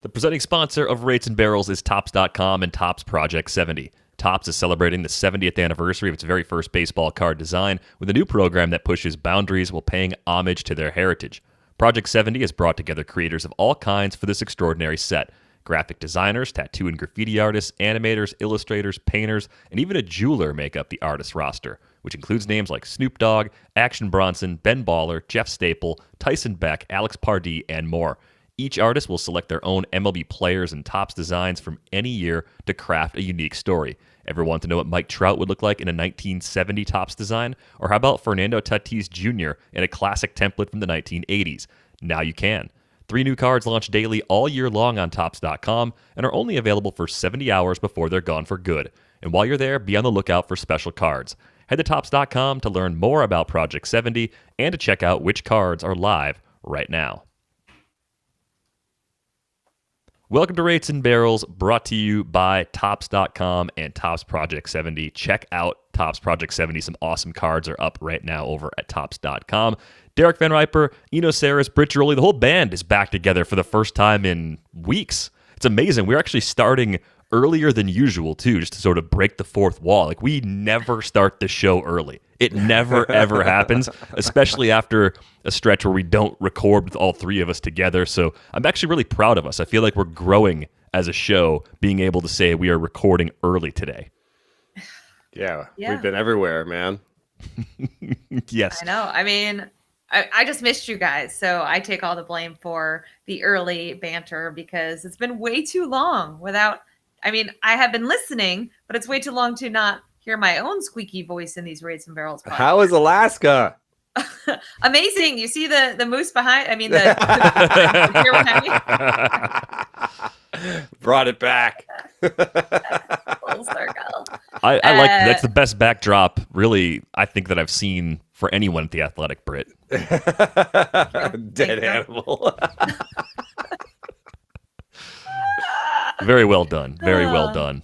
The presenting sponsor of Rates and Barrels is Topps.com and Topps Project 70. Topps is celebrating the 70th anniversary of its very first baseball card design with a new program that pushes boundaries while paying homage to their heritage. Project 70 has brought together creators of all kinds for this extraordinary set. Graphic designers, tattoo and graffiti artists, animators, illustrators, painters, and even a jeweler make up the artist roster, which includes names like Snoop Dogg, Action Bronson, Ben Baller, Jeff Staple, Tyson Beck, Alex Pardee, and more. Each artist will select their own MLB players and Topps designs from any year to craft a unique story. Ever want to know what Mike Trout would look like in a 1970 Topps design? Or how about Fernando Tatis Jr. in a classic template from the 1980s? Now you can. 3 new cards launch daily all year long on Topps.com and are only available for 70 hours before they're gone for good. And while you're there, be on the lookout for special cards. Head to Topps.com to learn more about Project 70 and to check out which cards are live right now. Welcome to Rates and Barrels, brought to you by Topps.com and Topps Project 70. Check out Topps Project 70. Some awesome cards are up right now over at Topps.com. Derek Van Riper, Eno Saris, Britt Giroli, the whole band is back together for the first time in weeks. It's amazing. We're actually starting earlier than usual, too, just to sort of break the fourth wall. Like, we never start the show early. It never, ever happens, especially after a stretch where we don't record with all 3 of us together. So I'm actually really proud of us. I feel like we're growing as a show, being able to say we are recording early today. Yeah. We've been everywhere, man. Yes. I know. I mean, I just missed you guys. So I take all the blame for the early banter because it's been way too long without, I mean, I have been listening, but it's way too long to not hear my own squeaky voice in these Rates and Barrels podcasts. How is Alaska? Amazing. You see the moose behind? I mean, the deer behind me? Brought it back. Full circle. I like that's the best backdrop, really, I think, that I've seen for anyone at the Athletic, Brit. Dead animal. Very well done. Very well done.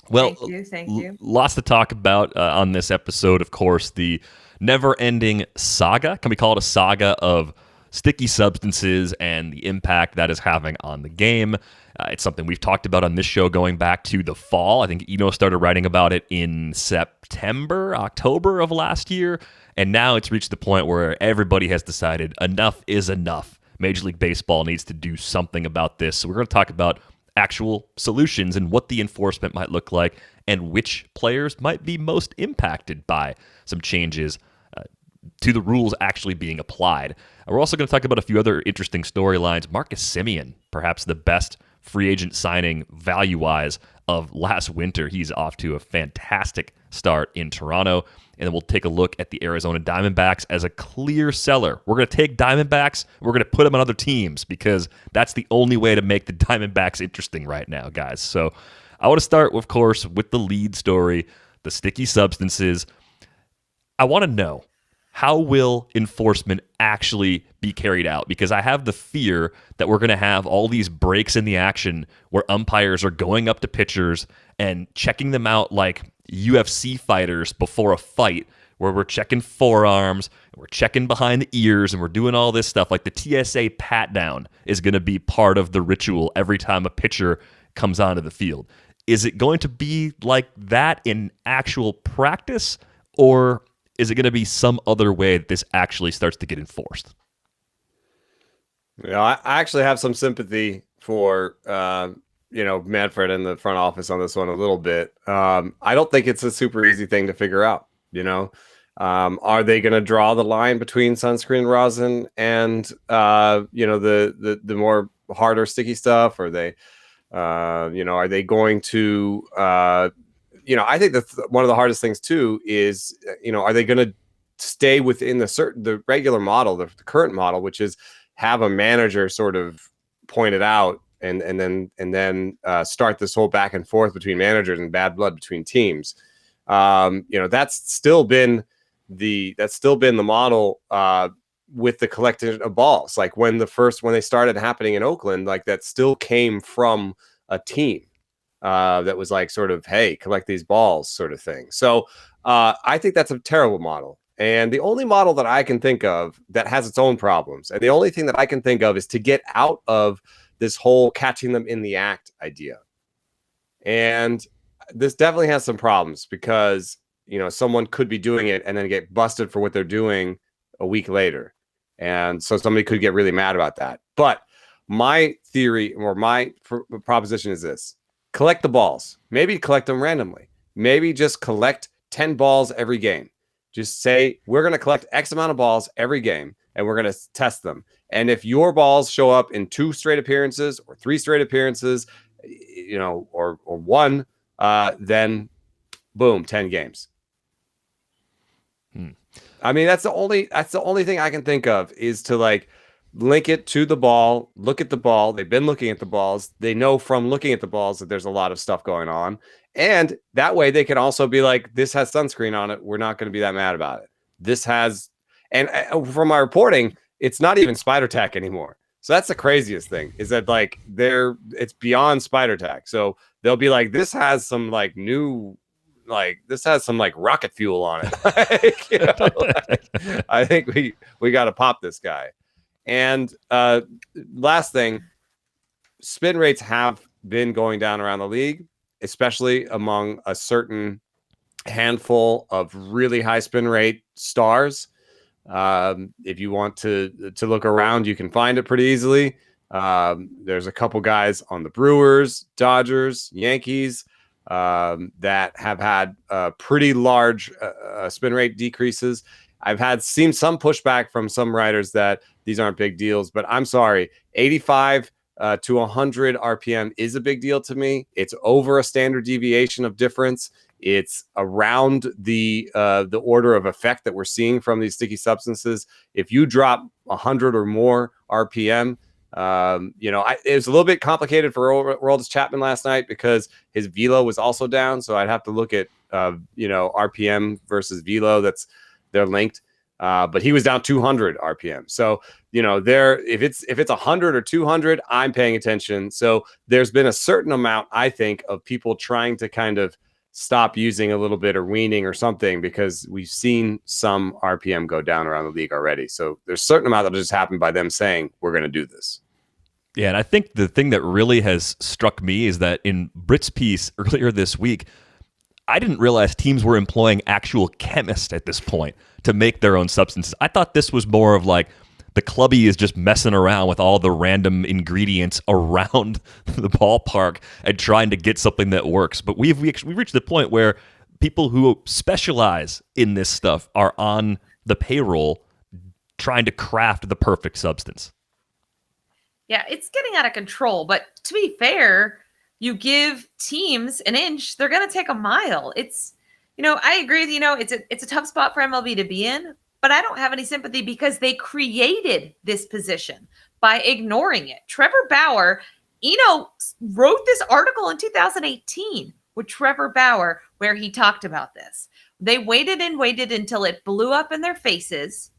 Well, thank you. Lots to talk about on this episode, of course, the never-ending saga. Can we call it a saga of sticky substances and the impact that is having on the game? It's something we've talked about on this show going back to the fall. I think Eno started writing about it in September, October of last year, and now it's reached the point where everybody has decided enough is enough. Major League Baseball needs to do something about this. So we're going to talk about actual solutions and what the enforcement might look like and which players might be most impacted by some changes to the rules actually being applied. We're also going to talk about a few other interesting storylines. Marcus Semien, perhaps the best free agent signing value-wise of last winter. He's off to a fantastic start in Toronto. And then we'll take a look at the Arizona Diamondbacks as a clear seller. We're going to take Diamondbacks, we're going to put them on other teams because that's the only way to make the Diamondbacks interesting right now, guys. So I want to start, of course, with the lead story, the sticky substances. I want to know, how will enforcement actually be carried out? Because I have the fear that we're going to have all these breaks in the action where umpires are going up to pitchers and checking them out like UFC fighters before a fight, where we're checking forearms, and we're checking behind the ears, and we're doing all this stuff. Like the TSA pat down is going to be part of the ritual every time a pitcher comes onto the field. Is it going to be like that in actual practice, or is it going to be some other way that this actually starts to get enforced? Yeah, I actually have some sympathy for Manfred in the front office on this one a little bit. I don't think it's a super easy thing to figure out. Are they going to draw the line between sunscreen rosin and the more harder sticky stuff? Are they going to I think that one of the hardest things too is are they going to stay within the regular model, the current model, which is have a manager sort of point it out and then start this whole back and forth between managers and bad blood between teams. That's still been the model with the collection of balls. Like when they started happening in Oakland, like that still came from a team that was like sort of, hey, collect these balls sort of thing. So I think that's a terrible model. And the only model that I can think of that has its own problems, and the only thing that I can think of is to get out of this whole catching them in the act idea. And this definitely has some problems because, someone could be doing it and then get busted for what they're doing a week later. And so somebody could get really mad about that. But my theory or my proposition is this: collect the balls. Maybe collect them randomly. Maybe just collect 10 balls every game. Just say, we're going to collect X amount of balls every game, and we're going to test them. And if your balls show up in 2 straight appearances or 3 straight appearances, or 1, then boom, 10 games. I mean, that's the only thing I can think of is to link it to the ball, look at the ball. They've been looking at the balls. They know from looking at the balls that there's a lot of stuff going on. And that way they can also be like, this has sunscreen on it. We're not going to be that mad about it. This has, and from my reporting, it's not even spider tack anymore. So that's the craziest thing is that it's beyond spider tack. So they'll be like, this has some new, this has some rocket fuel on it. I think we got to pop this guy. And last thing, spin rates have been going down around the league, especially among a certain handful of really high spin rate stars. If you want to look around, you can find it pretty easily. There's a couple guys on the Brewers, Dodgers, Yankees that have had pretty large spin rate decreases. I've seen some pushback from some writers that these aren't big deals, but I'm sorry, 85 to 100 RPM is a big deal to me. It's over a standard deviation of difference. It's around the order of effect that we're seeing from these sticky substances. If you drop 100 or more RPM, it was a little bit complicated for Aroldis Chapman last night because his velo was also down. So I'd have to look at RPM versus velo. They're linked. But he was down 200 RPM. So, if it's 100 or 200, I'm paying attention. So there's been a certain amount, I think, of people trying to kind of stop using a little bit or weaning or something because we've seen some RPM go down around the league already. So there's a certain amount that just happened by them saying, we're going to do this. Yeah, and I think the thing that really has struck me is that in Britt's piece earlier this week, I didn't realize teams were employing actual chemists at this point to make their own substances. I thought this was more of the clubby is just messing around with all the random ingredients around the ballpark and trying to get something that works. But we've reached the point where people who specialize in this stuff are on the payroll trying to craft the perfect substance. Yeah, it's getting out of control. But to be fair, you give teams an inch, they're going to take a mile. It's, I agree with it's a tough spot for MLB to be in, but I don't have any sympathy because they created this position by ignoring it. Trevor Bauer, wrote this article in 2018 with Trevor Bauer where he talked about this. They waited and waited until it blew up in their faces.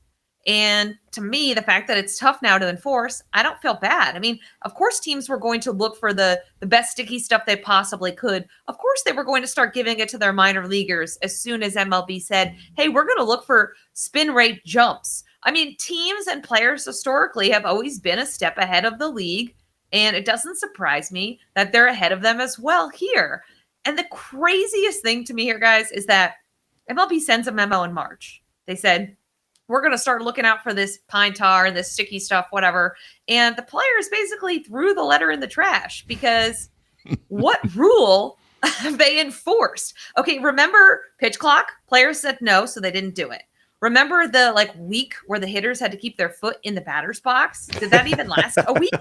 And to me, the fact that it's tough now to enforce, I don't feel bad. I mean, of course, teams were going to look for the best sticky stuff they possibly could. Of course, they were going to start giving it to their minor leaguers as soon as MLB said, hey, we're going to look for spin rate jumps. I mean, teams and players historically have always been a step ahead of the league. And it doesn't surprise me that they're ahead of them as well here. And the craziest thing to me here, guys, is that MLB sends a memo in March. They said, we're going to start looking out for this pine tar, this sticky stuff, whatever. And the players basically threw the letter in the trash because what rule have they enforced? Okay, remember pitch clock? Players said no, so they didn't do it. Remember the week where the hitters had to keep their foot in the batter's box? Did that even last a week?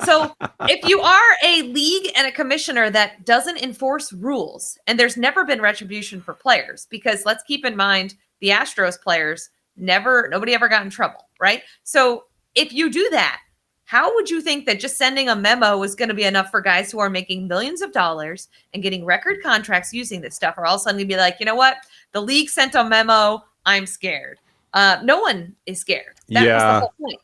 So if you are a league and a commissioner that doesn't enforce rules, and there's never been retribution for players, because let's keep in mind the Astros players, nobody ever got in trouble, right? So if you do that, how would you think that just sending a memo is going to be enough for guys who are making millions of dollars and getting record contracts using this stuff? Or all of a sudden you'd be like, you know what? The league sent a memo. I'm scared. No one is scared. That was the whole point.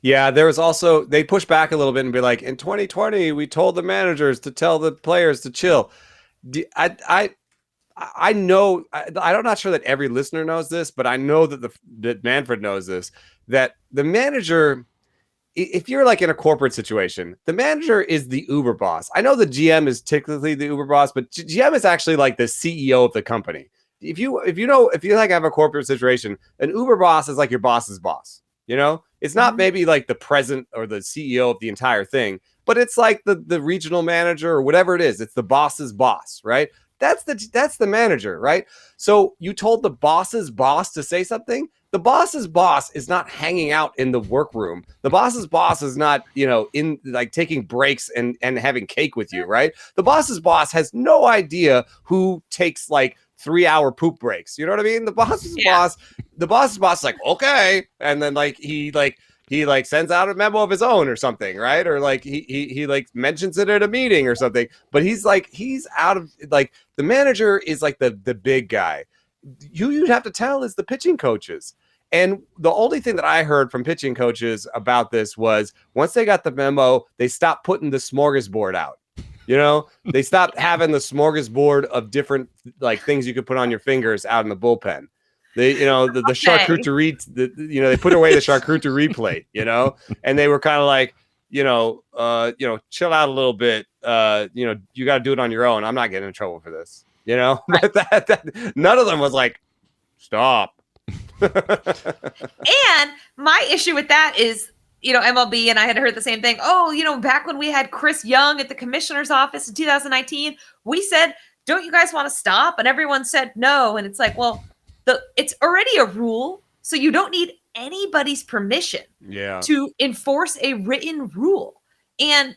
Yeah, there was also, they pushed back a little bit and be like, in 2020, we told the managers to tell the players to chill. I know, I'm not sure that every listener knows this, but I know that that Manfred knows this, that the manager if you're like in a corporate situation, the manager is the Uber boss. I know the GM is technically the Uber boss, but GM is actually like the CEO of the company. If you like have a corporate situation, an Uber boss is like your boss's boss. You know, it's not maybe like the president or the CEO of the entire thing, but it's like the regional manager or whatever it is. It's the boss's boss, right? That's the manager, right? So you told the boss's boss to say something. The boss's boss is not hanging out in the workroom. The boss's boss is not, in like taking breaks and having cake with you, right? The boss's boss has no idea who takes like 3-hour poop breaks. You know what I mean? The boss's boss is like, okay. And then like he sends out a memo of his own or something, right? Or like he like mentions it at a meeting or something. But he's out of like the manager is like the big guy. You'd have to tell is the pitching coaches. And the only thing that I heard from pitching coaches about this was once they got the memo, they stopped putting the smorgasbord out. They stopped having the smorgasbord of different like things you could put on your fingers out in the bullpen. They, the charcuterie, they put away the charcuterie plate, and they were kind of like, chill out a little bit. You got to do it on your own. I'm not getting in trouble for this, but that none of them was like, stop. And my issue with that is, MLB, and I had heard the same thing. Oh, back when we had Chris Young at the commissioner's office in 2019, we said, don't you guys want to stop? And everyone said no. And it's like, well, it's already a rule, so you don't need anybody's permission to enforce a written rule. And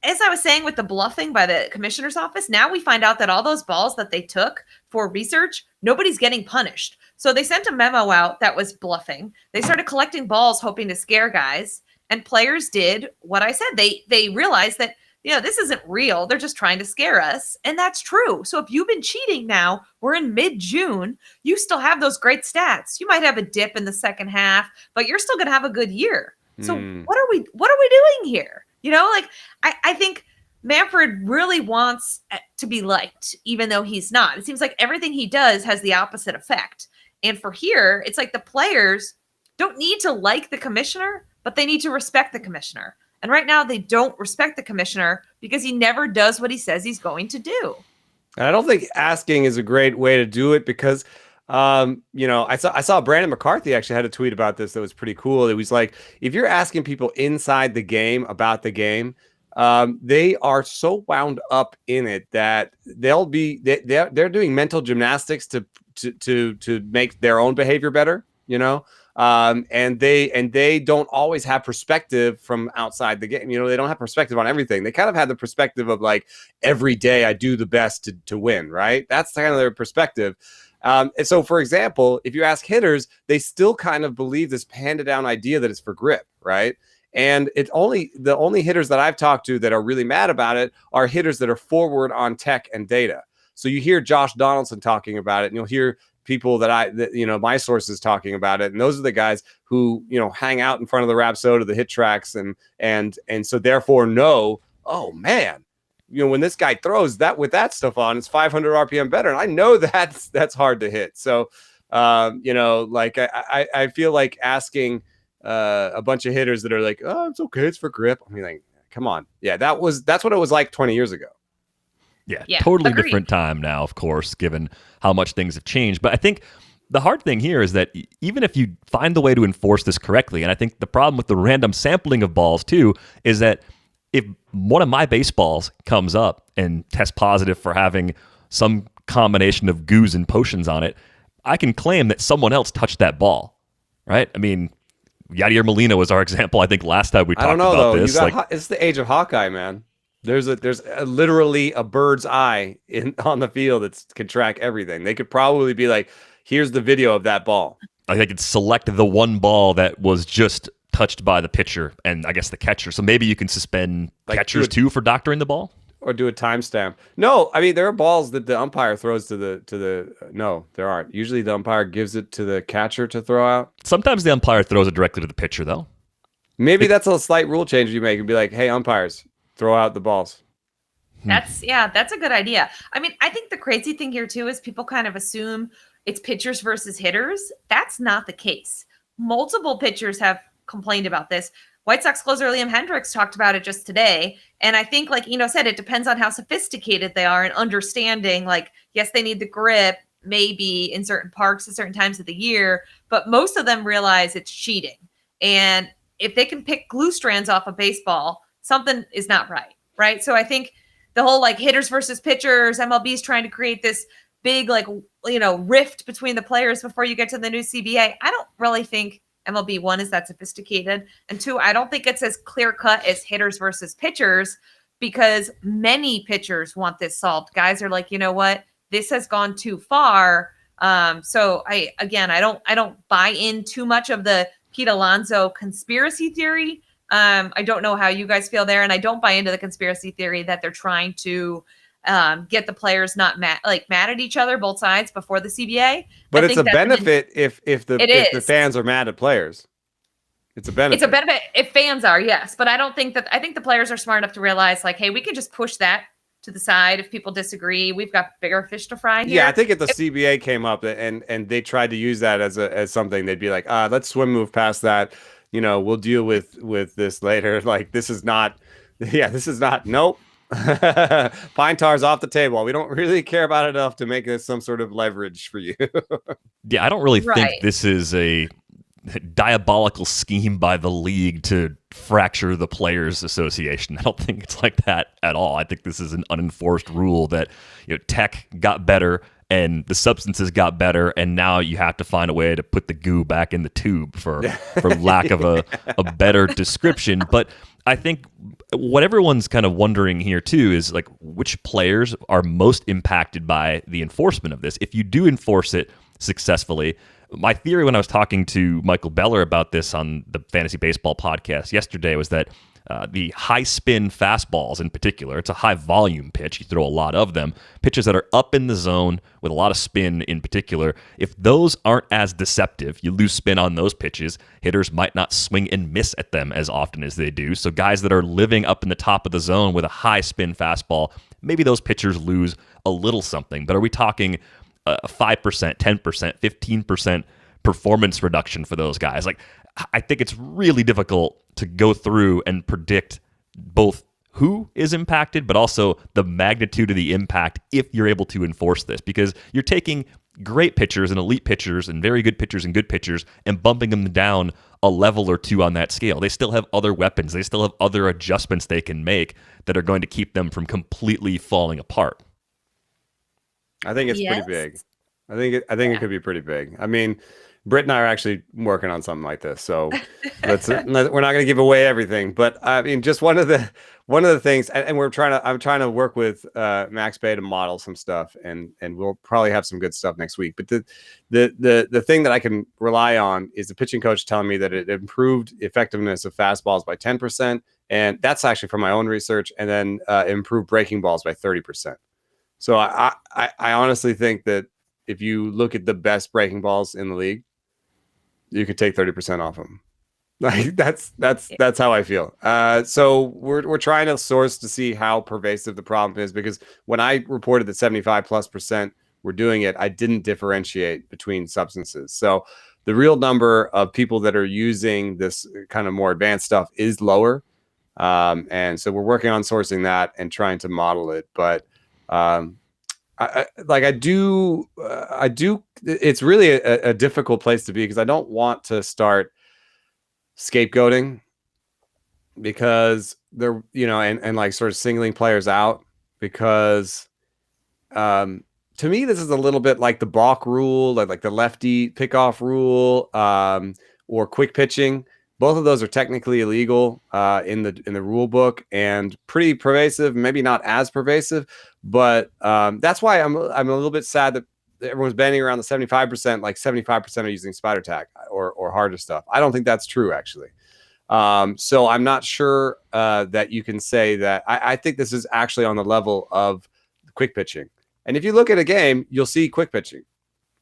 as I was saying with the bluffing by the commissioner's office, now we find out that all those balls that they took for research, nobody's getting punished. So they sent a memo out that was bluffing. They started collecting balls hoping to scare guys, and players did what I said. They realized that, this isn't real. They're just trying to scare us. And that's true. So if you've been cheating now, we're in mid-June, you still have those great stats. You might have a dip in the second half, but you're still going to have a good year. So what are we doing here? I think Manfred really wants to be liked, even though he's not. It seems like everything he does has the opposite effect. And for here, it's like the players don't need to like the commissioner, but they need to respect the commissioner. And right now they don't respect the commissioner because he never does what he says he's going to do. And I don't think asking is a great way to do it because, I saw Brandon McCarthy actually had a tweet about this that was pretty cool. It was like, if you're asking people inside the game about the game, they are so wound up in it that they're doing mental gymnastics to make their own behavior better, and they don't always have perspective from outside the game. They don't have perspective on everything. They kind of have the perspective of like, every day I do the best to win, right? That's kind of their perspective. And so, for example, if you ask hitters, they still kind of believe this handed down idea that it's for grip, right? And the only hitters that I've talked to that are really mad about it are hitters that are forward on tech and data. So you hear Josh Donaldson talking about it, and you'll hear people that my sources talking about it. And those are the guys who, hang out in front of the Rapsoda, the hit tracks, and so therefore know, oh man, when this guy throws that with that stuff on, it's 500 RPM better. And I know that's hard to hit. So, I feel like asking a bunch of hitters that are like, oh, it's okay, it's for grip. I mean, like, come on. Yeah, that's what it was like 20 years ago. Yeah, totally agreed. Different time now, of course, given how much things have changed. But I think the hard thing here is that even if you find the way to enforce this correctly, and I think the problem with the random sampling of balls too is that if one of my baseballs comes up and tests positive for having some combination of goos and potions on it, I can claim that someone else touched that ball, right? I mean, Yadier Molina was our example, I think, last time we talked about this. It's the age of Hawkeye, man. There's literally a bird's eye on the field that can track everything. They could probably be like, here's the video of that ball. Like they could select the one ball that was just touched by the pitcher and I guess the catcher. So maybe you can suspend catchers too for doctoring the ball? Or do a timestamp. No, I mean, there are balls that the umpire throws to the no, there aren't. Usually the umpire gives it to the catcher to throw out. Sometimes the umpire throws it directly to the pitcher, though. Maybe that's a slight rule change you make and be like, hey, umpires, throw out the balls. That's a good idea. I mean, I think the crazy thing here too is people kind of assume it's pitchers versus hitters. That's not the case. Multiple pitchers have complained about this. White Sox closer Liam Hendricks talked about it just today. And I think, like Eno said, it depends on how sophisticated they are and understanding, like, yes, they need the grip maybe in certain parks at certain times of the year, but most of them realize it's cheating. And if they can pick glue strands off a baseball, something is not right, right? So I think the whole like hitters versus pitchers, MLB's trying to create this big like, rift between the players before you get to the new CBA. I don't really think MLB, one, is that sophisticated, and two, I don't think it's as clear cut as hitters versus pitchers, because many pitchers want this solved. Guys are like, you know what, this has gone too far. So I don't buy in too much of the Pete Alonso conspiracy theory. I don't know how you guys feel there, and I don't buy into the conspiracy theory that they're trying to get the players not mad at each other, both sides, before the CBA. But it's a benefit if the fans are mad at players. It's a benefit. It's a benefit if fans are, yes. But I think the players are smart enough to realize, like, hey, we can just push that to the side if people disagree. We've got bigger fish to fry here. Yeah, I think if the CBA came up and they tried to use that as something, they'd be like, let's swim move past that. We'll deal with this later. Like, this is not. Nope. Pine tar's off the table. We don't really care about it enough to make this some sort of leverage for you. Yeah, I don't really think this is a diabolical scheme by the league to fracture the Players Association. I don't think it's like that at all. I think this is an unenforced rule that tech got better and the substances got better, and now you have to find a way to put the goo back in the tube for lack of a better description. But I think what everyone's kind of wondering here too is like which players are most impacted by the enforcement of this. If you do enforce it successfully, my theory when I was talking to Michael Beller about this on the Fantasy Baseball podcast yesterday was that the high spin fastballs in particular, it's a high volume pitch. You throw a lot of them. Pitches that are up in the zone with a lot of spin in particular, if those aren't as deceptive, you lose spin on those pitches, hitters might not swing and miss at them as often as they do. So guys that are living up in the top of the zone with a high spin fastball, maybe those pitchers lose a little something. But are we talking 5%, 10%, 15% performance reduction for those guys? Like, I think it's really difficult to go through and predict both who is impacted, but also the magnitude of the impact if you're able to enforce this, because you're taking great pitchers and elite pitchers and very good pitchers and good pitchers and bumping them down a level or two on that scale. They still have other weapons. They still have other adjustments they can make that are going to keep them from completely falling apart. I think it's pretty big. I think it could be pretty big. I mean, Britt and I are actually working on something like this, so we're not going to give away everything. But I mean, just one of the things, and I'm trying to work with Max Bay to model some stuff, and we'll probably have some good stuff next week. But the thing that I can rely on is the pitching coach telling me that it improved effectiveness of fastballs by 10%, and that's actually from my own research, and then improved breaking balls by 30%. So I honestly think that if you look at the best breaking balls in the league, you could take 30% off them. Like that's how I feel. So we're trying to source to see how pervasive the problem is, because when I reported that 75+% were doing it, I didn't differentiate between substances. So the real number of people that are using this kind of more advanced stuff is lower. And so we're working on sourcing that and trying to model it. But I do. It's really a difficult place to be, because I don't want to start scapegoating, because they're, and like sort of singling players out, because to me, this is a little bit like the balk rule, like the lefty pickoff rule, or quick pitching. Both of those are technically illegal in the rule book, and pretty pervasive. Maybe not as pervasive, but that's why I'm a little bit sad that everyone's banding around the 75%. Like 75% are using spider tack or harder stuff. I don't think that's true, actually. So I'm not sure that you can say that. I think this is actually on the level of quick pitching. And if you look at a game, you'll see quick pitching.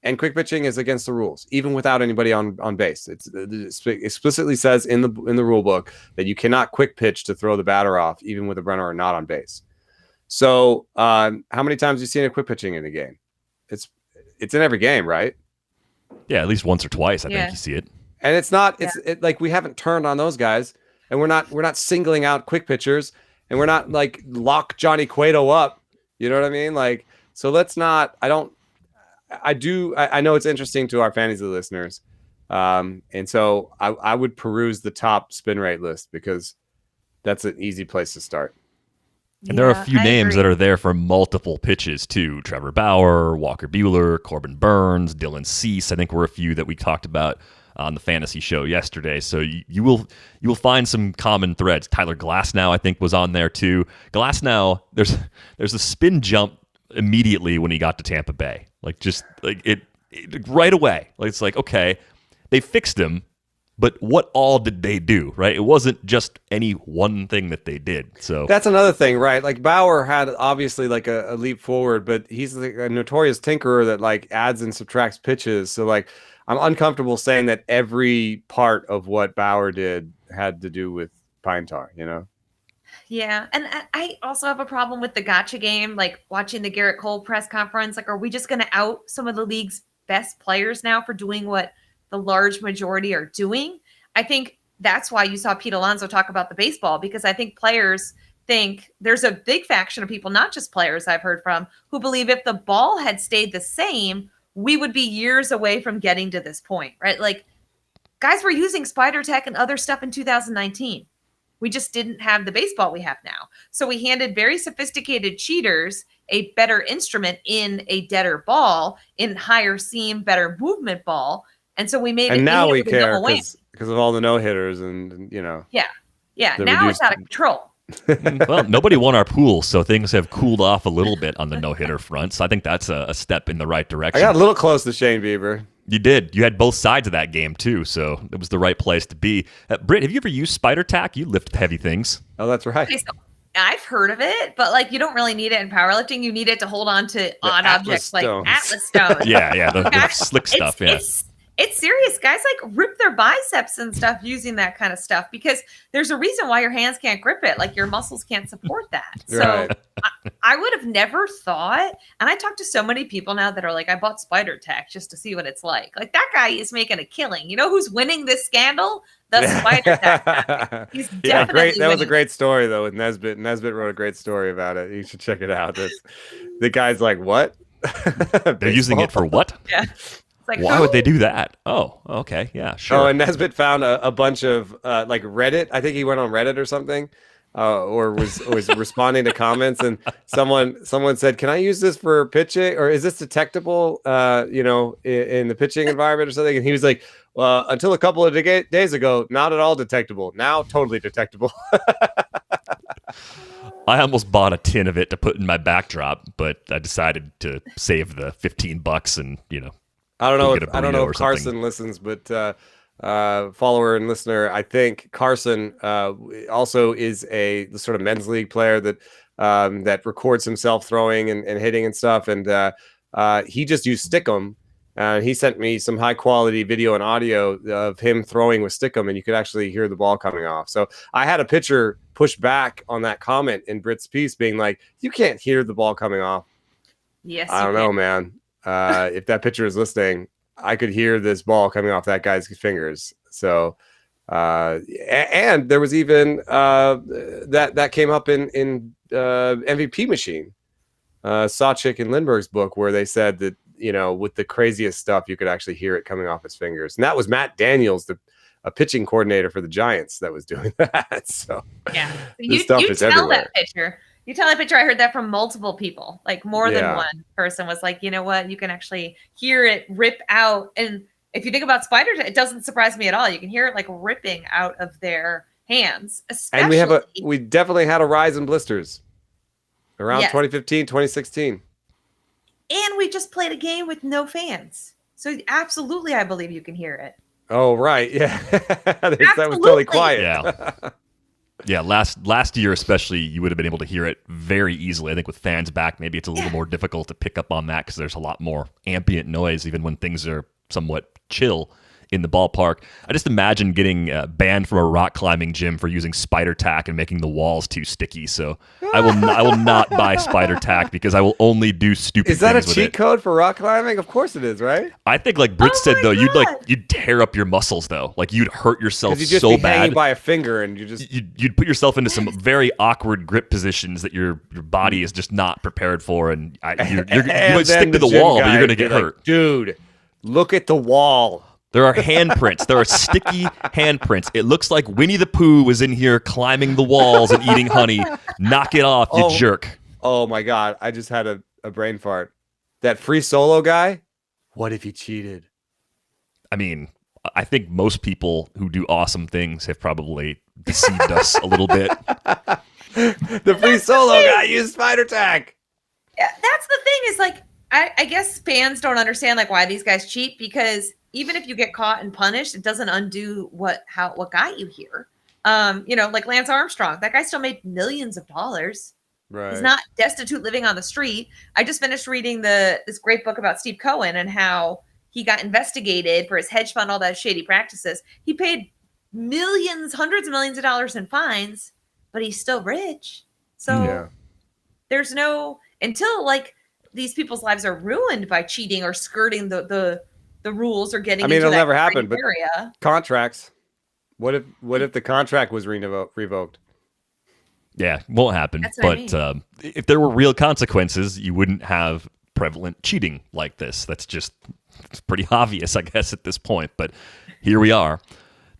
And quick pitching is against the rules, even without anybody on base. It explicitly says in the rule book that you cannot quick pitch to throw the batter off, even with a runner not on base. So, how many times have you seen a quick pitching in a game? It's in every game, right? Yeah, at least once or twice, I think you see it. And it's not. It's like we haven't turned on those guys. and we're not singling out quick pitchers, and we're not like lock Johnny Cueto up. You know what I mean? Like, so let's not. I know it's interesting to our fantasy listeners, and so I would peruse the top spin rate list because that's an easy place to start. And there are a few names that are there for multiple pitches, too. Trevor Bauer, Walker Buehler, Corbin Burns, Dylan Cease. I think were a few that we talked about on the fantasy show yesterday. So you will find some common threads. Tyler Glasnow, I think, was on there, too. Glasnow, there's a spin jump immediately when he got to Tampa Bay. Like, just like it right away. Like, it's like, okay, they fixed him. But what all did they do, right? It wasn't just any one thing that they did. So that's another thing, right? Like Bauer had obviously like a leap forward, but he's like a notorious tinkerer that like adds and subtracts pitches. So like I'm uncomfortable saying that every part of what Bauer did had to do with pine tar, you know? Yeah. And I also have a problem with the gotcha game, like watching the Garrett Cole press conference. Like, are we just going to out some of the league's best players now for doing what the large majority are doing? I think that's why you saw Pete Alonso talk about the baseball, because I think players think there's a big faction of people, not just players I've heard from, who believe if the ball had stayed the same, we would be years away from getting to this point, right? Like, guys were using spider tech and other stuff in 2019. We just didn't have the baseball we have now. So we handed very sophisticated cheaters a better instrument in a deader ball, in higher seam, better movement ball. And so we made and it. now we care because of all the no hitters and you know. Yeah. Now it's out of control. Well, nobody won our pool, so things have cooled off a little bit on the no hitter front. So I think that's a step in the right direction. I got a little close to Shane Bieber. You did. You had both sides of that game too, so it was the right place to be. Britt, have you ever used spider tack? You lift heavy things. Oh, that's right. Okay, so I've heard of it, but like you don't really need it in powerlifting. You need it to hold on to odd objects like Atlas stones. Yeah, the slick stuff. It's serious. Guys like rip their biceps and stuff using that kind of stuff because there's a reason why your hands can't grip it. Like your muscles can't support that. Right. So I would have never thought, and I talk to so many people now that are like, I bought spider tack just to see what it's like. Like that guy is making a killing. You know who's winning this scandal? The spider tack guy. He's definitely That was a great story though with Nesbitt. Nesbitt wrote a great story about it. You should check it out. The guy's like, what? They're using it for what? Yeah. Like, why would they do that? Oh, okay. Yeah, sure. Oh, and Nesbitt found a bunch of like Reddit. I think he went on Reddit or something, or was responding to comments. And someone said, "Can I use this for pitching? Or is this detectable? In the pitching environment or something?" And he was like, "Well, until a couple of days ago, not at all detectable. Now, totally detectable." I almost bought a tin of it to put in my backdrop, but I decided to save the $15 and I don't know if Carson listens, but follower and listener, I think Carson also is a sort of men's league player that records himself throwing and hitting and stuff. And he just used Stickum. He sent me some high quality video and audio of him throwing with Stickum, and you could actually hear the ball coming off. So I had a pitcher push back on that comment in Britt's piece, being like, "You can't hear the ball coming off." Yes, I don't know, man. If that pitcher is listening, I could hear this ball coming off that guy's fingers. So, and there was even that came up in MVP Machine, Sawchik and Lindbergh's book, where they said that with the craziest stuff, you could actually hear it coming off his fingers. And that was Matt Daniels, a pitching coordinator for the Giants, that was doing that. So yeah, this stuff is everywhere. You tell that pitcher, I heard that from multiple people, like more than one person was like, you know what, you can actually hear it rip out. And if you think about spiders, it doesn't surprise me at all. You can hear it like ripping out of their hands. Especially. And we definitely had a rise in blisters around 2015, 2016. And we just played a game with no fans. So absolutely, I believe you can hear it. Oh, right. Yeah. That was totally quiet. Yeah. Yeah, last year especially, you would have been able to hear it very easily. I think with fans back, maybe it's a little more difficult to pick up on that because there's a lot more ambient noise, even when things are somewhat chill in the ballpark. I just imagine getting banned from a rock climbing gym for using spider tack and making the walls too sticky. So I will not buy spider tack because I will only do stupid things with it. Is that a cheat code for rock climbing? Of course it is, right? I think, like Britt said, though, you'd tear up your muscles though. Like you'd hurt yourself you just so be bad. Hanging by a finger, and you'd put yourself into some very awkward grip positions that your body is just not prepared for, and you might stick to the wall, but you're gonna get hurt. Dude, look at the wall. There are handprints. There are sticky handprints. It looks like Winnie the Pooh was in here climbing the walls and eating honey. Knock it off, you jerk. Oh my God. I just had a brain fart. That free solo guy, what if he cheated? I mean, I think most people who do awesome things have probably deceived us a little bit. The free solo guy used spider tack. Yeah, that's the thing is like, I guess fans don't understand like why these guys cheat, because even if you get caught and punished, it doesn't undo what got you here. Like Lance Armstrong, that guy still made millions of dollars. Right. He's not destitute living on the street. I just finished reading this great book about Steve Cohen and how he got investigated for his hedge fund, all those shady practices. He paid millions, hundreds of millions of dollars in fines, but he's still rich. So there's no, until like these people's lives are ruined by cheating or skirting the rules or getting. I mean, it'll never happen. But area. Contracts. What if the contract was revoked? Yeah, won't happen. But if there were real consequences, you wouldn't have prevalent cheating like this. It's pretty obvious, I guess, at this point. But here we are.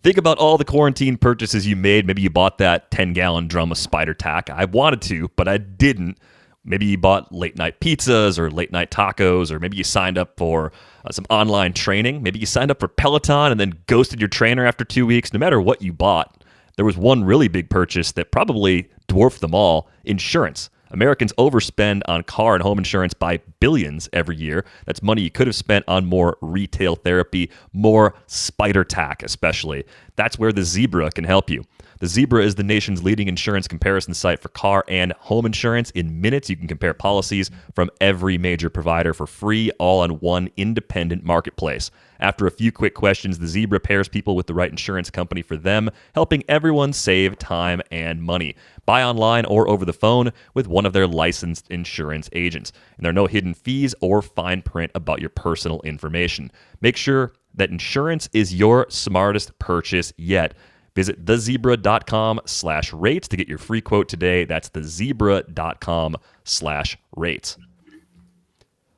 Think about all the quarantine purchases you made. Maybe you bought that 10-gallon drum of spider tack. I wanted to, but I didn't. Maybe you bought late-night pizzas or late-night tacos, or maybe you signed up for some online training. Maybe you signed up for Peloton and then ghosted your trainer after 2 weeks. No matter what you bought, there was one really big purchase that probably dwarfed them all: insurance. Americans overspend on car and home insurance by billions every year. That's money you could have spent on more retail therapy, more spider tack especially. That's where the Zebra can help you. The Zebra is the nation's leading insurance comparison site for car and home insurance. In minutes, you can compare policies from every major provider for free, all on one independent marketplace. After a few quick questions, the Zebra pairs people with the right insurance company for them, helping everyone save time and money. Buy online or over the phone with one of their licensed insurance agents. And there are no hidden fees or fine print about your personal information. Make sure that insurance is your smartest purchase yet. Visit thezebra.com/rates to get your free quote today. That's thezebra.com/rates.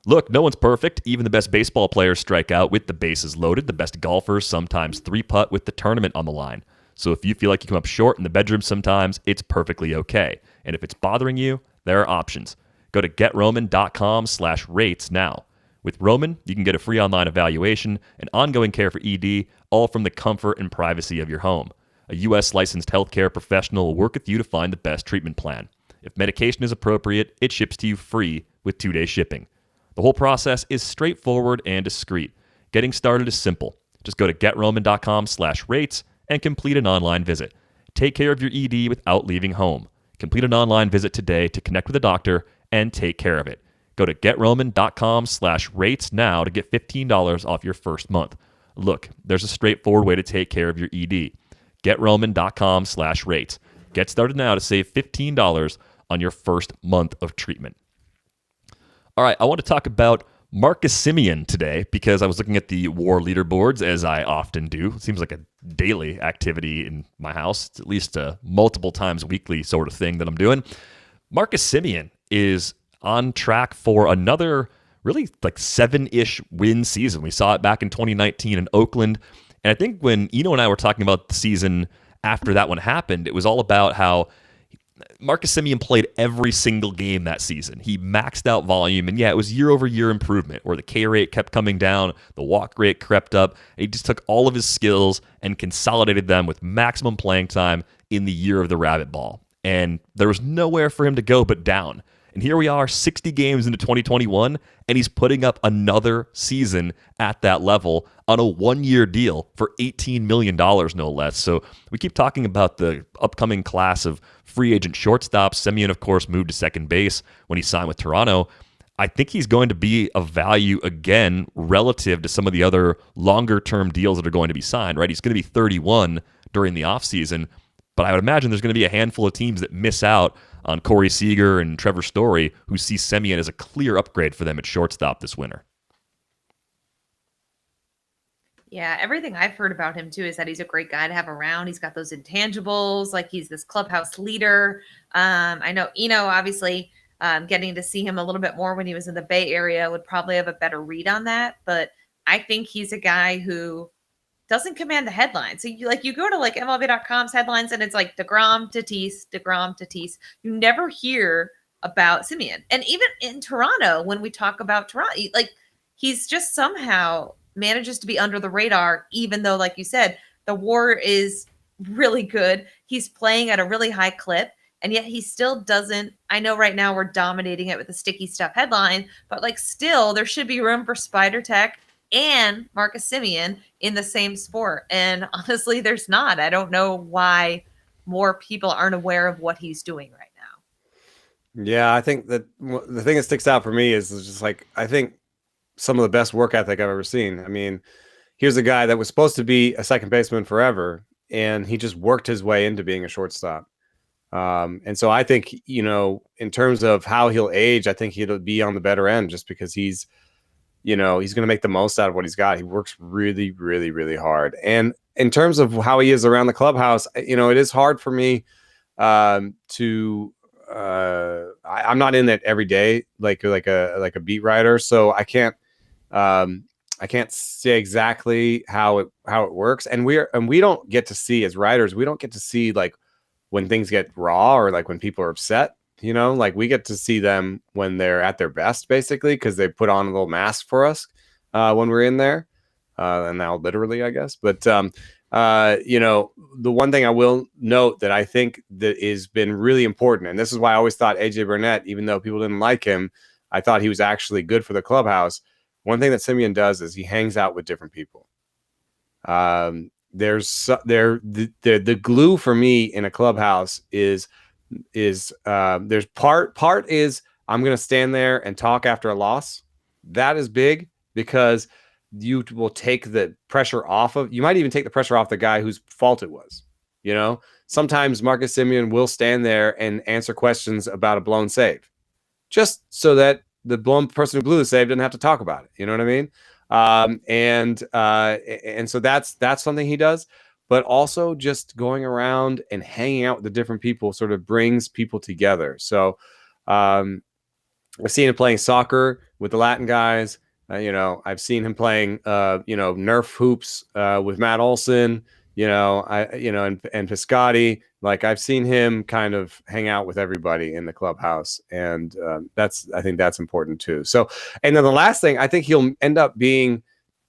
Look, no one's perfect. Even the best baseball players strike out with the bases loaded. The best golfers sometimes three-putt with the tournament on the line. So if you feel like you come up short in the bedroom sometimes, it's perfectly okay. And if it's bothering you, there are options. Go to getroman.com/rates now. With Roman, you can get a free online evaluation and ongoing care for ED, all from the comfort and privacy of your home. A U.S. licensed healthcare professional will work with you to find the best treatment plan. If medication is appropriate, it ships to you free with 2-day shipping. The whole process is straightforward and discreet. Getting started is simple. Just go to getroman.com/rates and complete an online visit. Take care of your ED without leaving home. Complete an online visit today to connect with a doctor and take care of it. Go to getroman.com/rates now to get $15 off your first month. Look, there's a straightforward way to take care of your ED. getroman.com/rates. Get started now to save $15 on your first month of treatment. All right, I want to talk about Marcus Semien today because I was looking at the WAR leaderboards, as I often do. It seems like a daily activity in my house. It's at least a multiple times weekly sort of thing that I'm doing. Marcus Semien is on track for another really like 7-ish win season. We saw it back in 2019 in Oakland. And I think when Eno and I were talking about the season after that one happened, it was all about how Marcus Semien played every single game that season. He maxed out volume, and it was year-over-year improvement where the K rate kept coming down, the walk rate crept up. And he just took all of his skills and consolidated them with maximum playing time in the year of the rabbit ball. And there was nowhere for him to go but down. And here we are 60 games into 2021, and he's putting up another season at that level on a 1-year deal for $18 million, no less. So we keep talking about the upcoming class of free agent shortstops. Semien, of course, moved to second base when he signed with Toronto. I think he's going to be of value again relative to some of the other longer-term deals that are going to be signed, right? He's going to be 31 during the offseason, but I would imagine there's going to be a handful of teams that miss out on Corey Seager and Trevor Story who see Semien as a clear upgrade for them at shortstop this winter. Yeah, everything I've heard about him too is that he's a great guy to have around. He's got those intangibles, like he's this clubhouse leader. I know Eno, obviously, getting to see him a little bit more when he was in the Bay Area would probably have a better read on that. But I think he's a guy who doesn't command the headlines. So you go to like MLB.com's headlines and it's like DeGrom, Tatis. You never hear about Semien. And even in Toronto, when we talk about Toronto, like he's just somehow manages to be under the radar, even though, like you said, the WAR is really good. He's playing at a really high clip, and yet he still doesn't. I know right now we're dominating it with the sticky stuff headline, but like still there should be room for Spider Tech and Marcus Semien in the same sport. And honestly, there's not. I don't know why more people aren't aware of what he's doing right now. Yeah, I think that the thing that sticks out for me is just like, I think some of the best work ethic I've ever seen. I mean, here's a guy that was supposed to be a second baseman forever, and he just worked his way into being a shortstop. And so I think, in terms of how he'll age, I think he'll be on the better end just because he's going to make the most out of what he's got. He works really, really, really hard. And in terms of how he is around the clubhouse, it is hard for me I'm not in it every day, like a beat writer. So I can't say exactly how it works. And we don't get to see, as writers, we don't get to see like when things get raw or like when people are upset, like we get to see them when they're at their best, basically, because they put on a little mask for us when we're in there. And now literally, I guess. But, the one thing I will note that I think that has been really important, and this is why I always thought AJ Burnett, even though people didn't like him, I thought he was actually good for the clubhouse. One thing that Semien does is he hangs out with different people. The glue for me in a clubhouse is there's part is I'm going to stand there and talk after a loss. That is big because you will take the pressure off of, you might even take the pressure off the guy whose fault it was. Sometimes Marcus Semien will stand there and answer questions about a blown save just so that the blown person who blew the save didn't have to talk about it. You know what I mean? And so that's something he does, but also just going around and hanging out with the different people sort of brings people together. So, I've seen him playing soccer with the Latin guys. I've seen him playing, Nerf hoops, with Matt Olson, and Piscotti. Like I've seen him kind of hang out with everybody in the clubhouse, and I think that's important too. So, and then the last thing, I think he'll end up being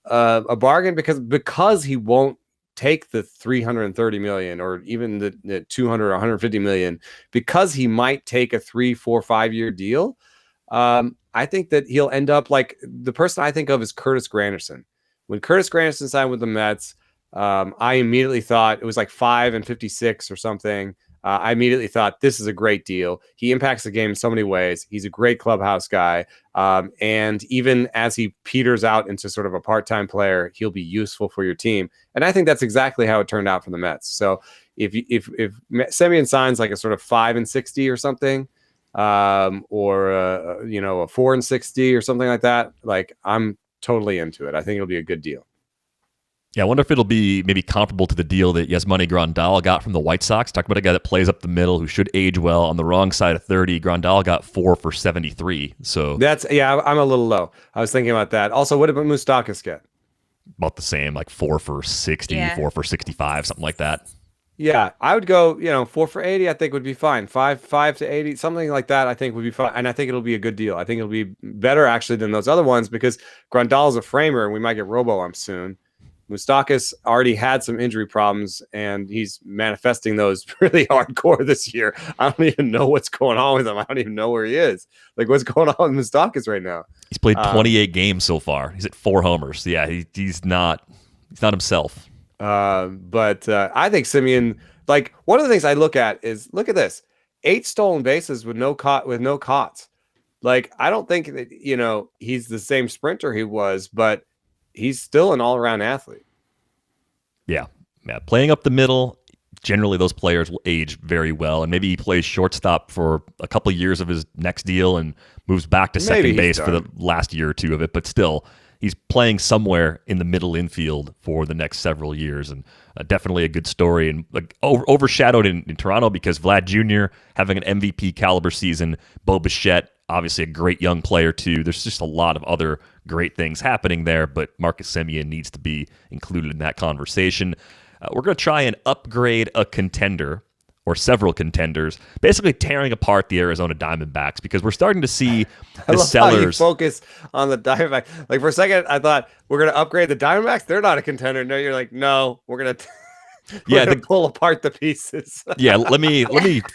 a bargain because he won't take the 330 million or even the 200 or 150 million, because he might take a 3, 4, 5 year deal. I think that he'll end up like the person I think of is Curtis Granderson. When Curtis Granderson signed with the Mets, I immediately thought it was like 5 and 56 or something. I immediately thought this is a great deal. He impacts the game in so many ways. He's a great clubhouse guy. And even as he peters out into sort of a part-time player, he'll be useful for your team. And I think that's exactly how it turned out for the Mets. So if Semien signs like a sort of 5 and 60 or something, or a 4 and 60 or something like that, like I'm totally into it. I think it'll be a good deal. Yeah, I wonder if it'll be maybe comparable to the deal that Yasmani Grandal got from the White Sox. Talk about a guy that plays up the middle who should age well. On the wrong side of 30, Grandal got 4 for 73. So I'm a little low. I was thinking about that. Also, what did Moustakas get? About the same, like 4 for 60, 4 for 65, something like that. Yeah, I would go, 4 for 80, I think would be fine. 5 to 80, something like that, I think would be fine. And I think it'll be a good deal. I think it'll be better actually than those other ones because Grandal's a framer and we might get robo-ump soon. Moustakas already had some injury problems and he's manifesting those really hardcore this year. I don't even know what's going on with him. I don't even know where he is. Like, what's going on with Moustakas right now? He's played 28 games so far. He's at 4 homers. Yeah, he's not himself. But I think Semien, like one of the things I look at this: 8 stolen bases with no cots. Like, I don't think that, he's the same sprinter he was, but he's still an all-around athlete. Yeah. Playing up the middle, generally those players will age very well, and maybe he plays shortstop for a couple of years of his next deal and moves back to second base for the last year or two of it, but still he's playing somewhere in the middle infield for the next several years, and definitely a good story, and overshadowed in Toronto because Vlad Jr. having an MVP caliber season, Bo Bichette, obviously a great young player too. There's just a lot of other great things happening there, but Marcus Semien needs to be included in that conversation. We're going to try and upgrade a contender or several contenders, basically tearing apart the Arizona Diamondbacks because we're starting to see the sellers. How you focus on the Diamondbacks. Like for a second, I thought we're going to upgrade the Diamondbacks. They're not a contender. No, you're like, no, we're going to pull apart the pieces. Yeah, let me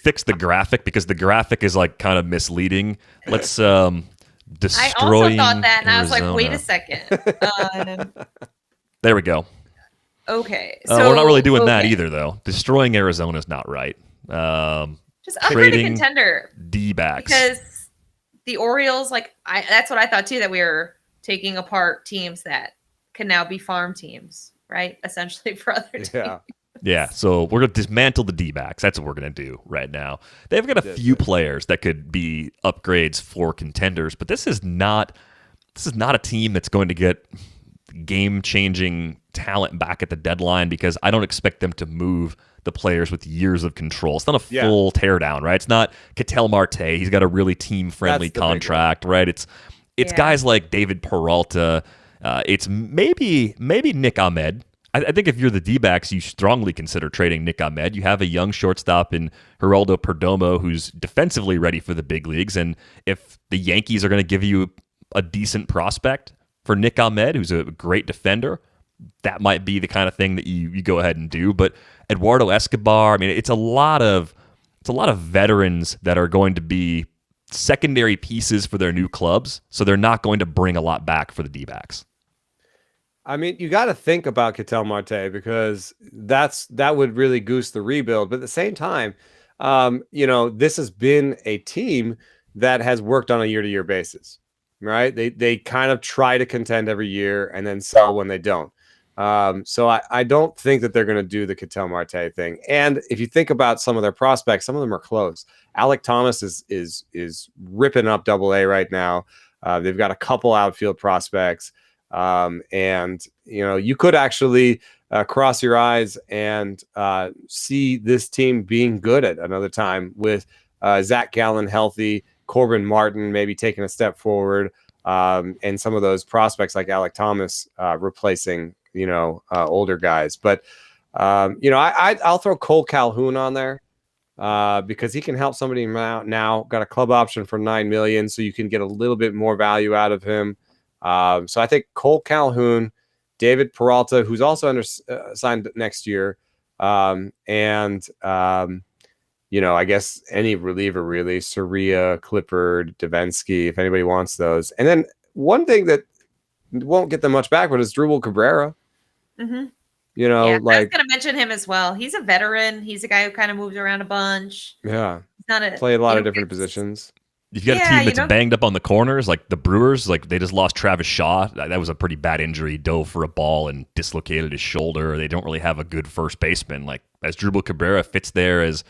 fix the graphic because the graphic is like kind of misleading. Let's destroy. I also thought that, and Arizona. I was like, wait a second. There we go. Okay, so we're not really doing that either, though. Destroying Arizona is not right. Just upgrade a contender. D-backs. Because the Orioles, that's what I thought too, that we were taking apart teams that can now be farm teams, right? Essentially for other teams. Yeah, so we're going to dismantle the D-backs. That's what we're going to do right now. They've got a few players that could be upgrades for contenders, but this is not a team that's going to get game-changing talent back at the deadline because I don't expect them to move the players with years of control. It's not a full teardown, right? It's not Ketel Marte. He's got a really team-friendly contract, right? It's guys like David Peralta. It's maybe Nick Ahmed. I think if you're the D-backs, you strongly consider trading Nick Ahmed. You have a young shortstop in Geraldo Perdomo who's defensively ready for the big leagues, and if the Yankees are going to give you a decent prospect for Nick Ahmed, who's a great defender, that might be the kind of thing that you go ahead and do. But Eduardo Escobar, I mean, it's a lot of veterans that are going to be secondary pieces for their new clubs, so they're not going to bring a lot back for the D-backs. I mean, you got to think about Ketel Marte because that would really goose the rebuild. But at the same time, this has been a team that has worked on a year-to-year basis. Right? They kind of try to contend every year and then sell when they don't. So I don't think that they're going to do the Ketel Marte thing. And if you think about some of their prospects, some of them are close. Alec Thomas is ripping up AA right now. They've got a couple outfield prospects. And you could actually cross your eyes and see this team being good at another time with Zach Gallen healthy, Corbin Martin maybe taking a step forward, and some of those prospects like Alec Thomas replacing older guys. But I'll throw Cole Calhoun on there because he can help somebody out now. Got a club option for $9 million, so you can get a little bit more value out of him. So I think Cole Calhoun, David Peralta, who's also signed next year, I guess any reliever really, Soria, Clippard, Davinsky, if anybody wants those. And then one thing that won't get them much back, but is Drupal Cabrera. Mm-hmm. I was going to mention him as well. He's a veteran. He's a guy who kind of moves around a bunch. Yeah. He's not play a lot of different positions. You've got a team that's banged up on the corners, like the Brewers. Like they just lost Travis Shaw. That was a pretty bad injury. He dove for a ball and dislocated his shoulder. They don't really have a good first baseman. Like as Drupal Cabrera fits there as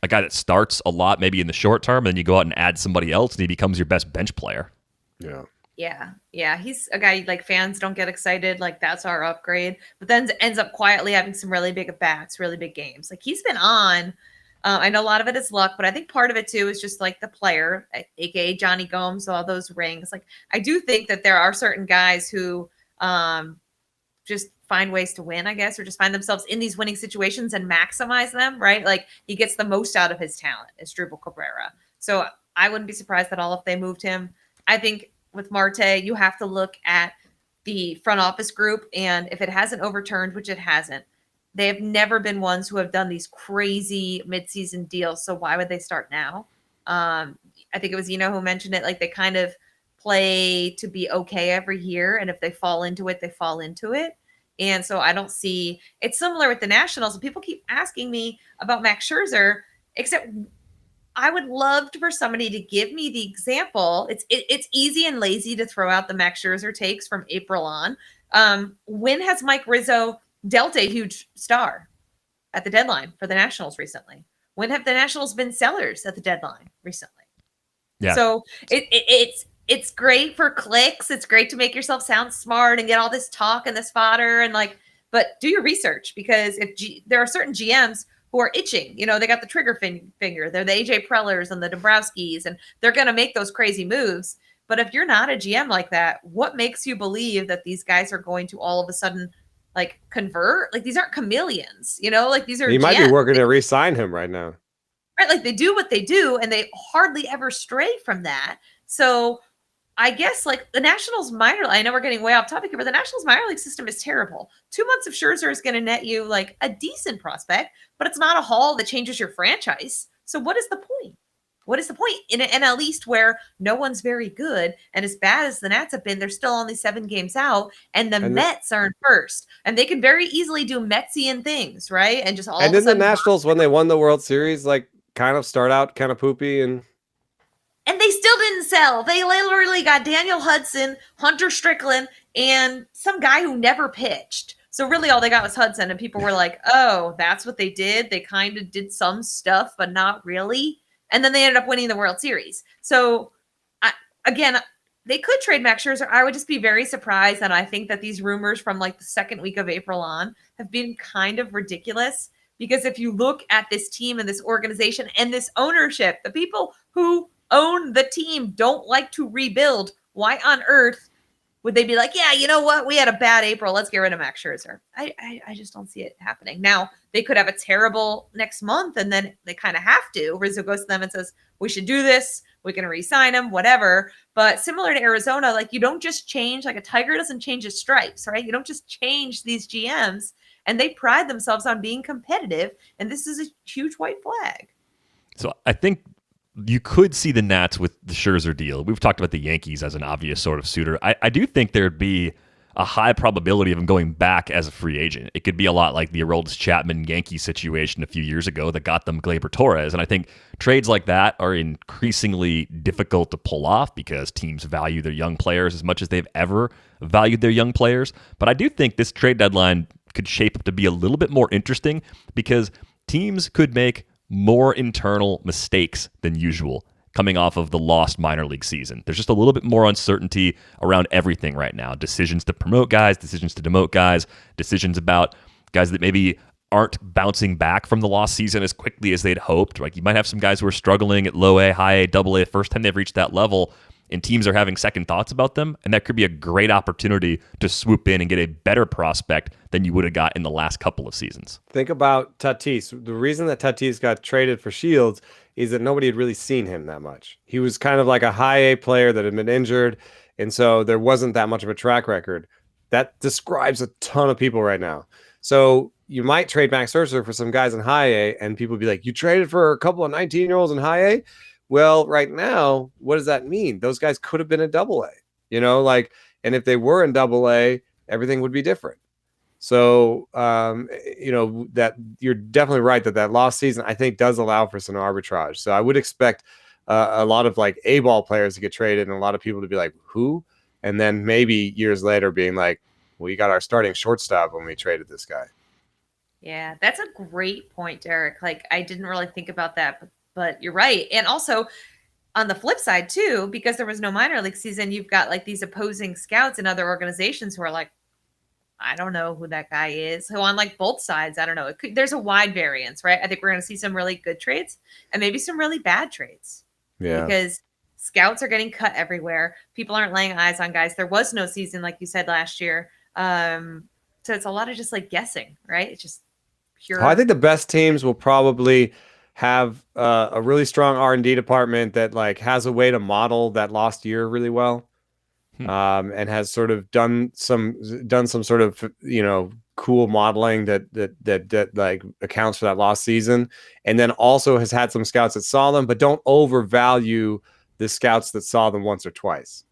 a guy that starts a lot, maybe in the short term, and then you go out and add somebody else, and he becomes your best bench player. Yeah. He's a guy like fans don't get excited. Like that's our upgrade, but then ends up quietly having some really big at bats, really big games. Like he's been on. I know a lot of it is luck, but I think part of it too is just like the player, aka Johnny Gomes, all those rings. Like I do think that there are certain guys who just find ways to win, I guess, or just find themselves in these winning situations and maximize them, right? Like he gets the most out of his talent is Drupal Cabrera. So I wouldn't be surprised at all if they moved him. I think with Marte, you have to look at the front office group, and if it hasn't overturned, which it hasn't, they have never been ones who have done these crazy midseason deals. So why would they start now? I think it was who mentioned it. Like they kind of play to be okay every year, and if they fall into it, they fall into it. And so I don't see it's similar with the Nationals. People keep asking me about Max Scherzer, except I would love for somebody to give me the example. It's easy and lazy to throw out the Max Scherzer takes from April on. When has Mike Rizzo dealt a huge star at the deadline for the Nationals recently? When have the Nationals been sellers at the deadline recently? Yeah. So it's great for clicks. It's great to make yourself sound smart and get all this talk and this fodder and like, but do your research, because there are certain GMs who are itching, they got the trigger finger. They're the AJ Prellers and the Dombrowskis, and they're going to make those crazy moves. But if you're not a GM like that, what makes you believe that these guys are going to all of a sudden like convert? Like, these aren't chameleons, like these are He might be GMs. working to re-sign him right now. Right, like they do what they do, and they hardly ever stray from that. So I guess like the Nationals minor, I know we're getting way off topic here, but the Nationals minor league system is terrible. 2 months of Scherzer is going to net you like a decent prospect, but it's not a haul that changes your franchise. So what is the point? What is the point in an NL East where no one's very good, and as bad as the Nats have been, they're still only 7 games out, and the Mets are in first, and they can very easily do Metsian things, right? And just all and of a then the sudden, Nationals, when they won the World Series, like kind of start out kind of poopy and they still didn't sell. They literally got Daniel Hudson, Hunter Strickland, and some guy who never pitched. So really all they got was Hudson, and people were like, oh, that's what they did? They kind of did some stuff, but not really. And then they ended up winning the World Series. So, again, they could trade Max Scherzer. I would just be very surprised, and I think that these rumors from like the second week of April on have been kind of ridiculous, because if you look at this team and this organization and this ownership, the people who own the team don't like to rebuild. Why on earth would they be like, yeah, you know what? We had a bad April. Let's get rid of Max Scherzer. I just don't see it happening. Now, they could have a terrible next month, and then they kind of have to. Rizzo goes to them and says, we should do this. We can re-sign him, whatever. But similar to Arizona, like you don't just change, like a tiger doesn't change his stripes, right? You don't just change these GMs, and they pride themselves on being competitive. And this is a huge white flag. So I think you could see the Nats with the Scherzer deal. We've talked about the Yankees as an obvious sort of suitor. I do think there'd be a high probability of him going back as a free agent. It could be a lot like the Aroldis Chapman Yankee situation a few years ago that got them Gleyber Torres. And I think trades like that are increasingly difficult to pull off because teams value their young players as much as they've ever valued their young players. But I do think this trade deadline could shape up to be a little bit more interesting because teams could make more internal mistakes than usual coming off of the lost minor league season. There's just a little bit more uncertainty around everything right now. Decisions to promote guys, decisions to demote guys, decisions about guys that maybe aren't bouncing back from the lost season as quickly as they'd hoped. Like you might have some guys who are struggling at low A, high A, double A the first time they've reached that level, and teams are having second thoughts about them, and that could be a great opportunity to swoop in and get a better prospect than you would have got in the last couple of seasons. Think about Tatis. The reason that Tatis got traded for Shields is that nobody had really seen him that much. He was kind of like a high A player that had been injured, and so there wasn't that much of a track record. That describes a ton of people right now. So you might trade Max Scherzer for some guys in high A, and people would be like, you traded for a couple of 19-year-olds in high A? Well, right now, what does that mean? Those guys could have been in double A, and if they were in double A, everything would be different. So, that you're definitely right that lost season, I think, does allow for some arbitrage. So I would expect a lot of like A-ball players to get traded and a lot of people to be like, who? And then maybe years later being like, well, you got our starting shortstop when we traded this guy. Yeah, that's a great point, Derek. Like, I didn't really think about that, but you're right. And also on the flip side too, because there was no minor league season, you've got like these opposing scouts and other organizations who are like, I don't know who that guy is. So on like both sides, I don't know. There's a wide variance, right? I think we're going to see some really good trades and maybe some really bad trades. Yeah. Because scouts are getting cut everywhere. People aren't laying eyes on guys. There was no season, like you said, last year. So it's a lot of just like guessing, right? It's just pure. I think the best teams will probably have a really strong R&D department that like has a way to model that lost year really well. And has sort of done some sort of cool modeling that like accounts for that lost season, and then also has had some scouts that saw them but don't overvalue the scouts that saw them once or twice.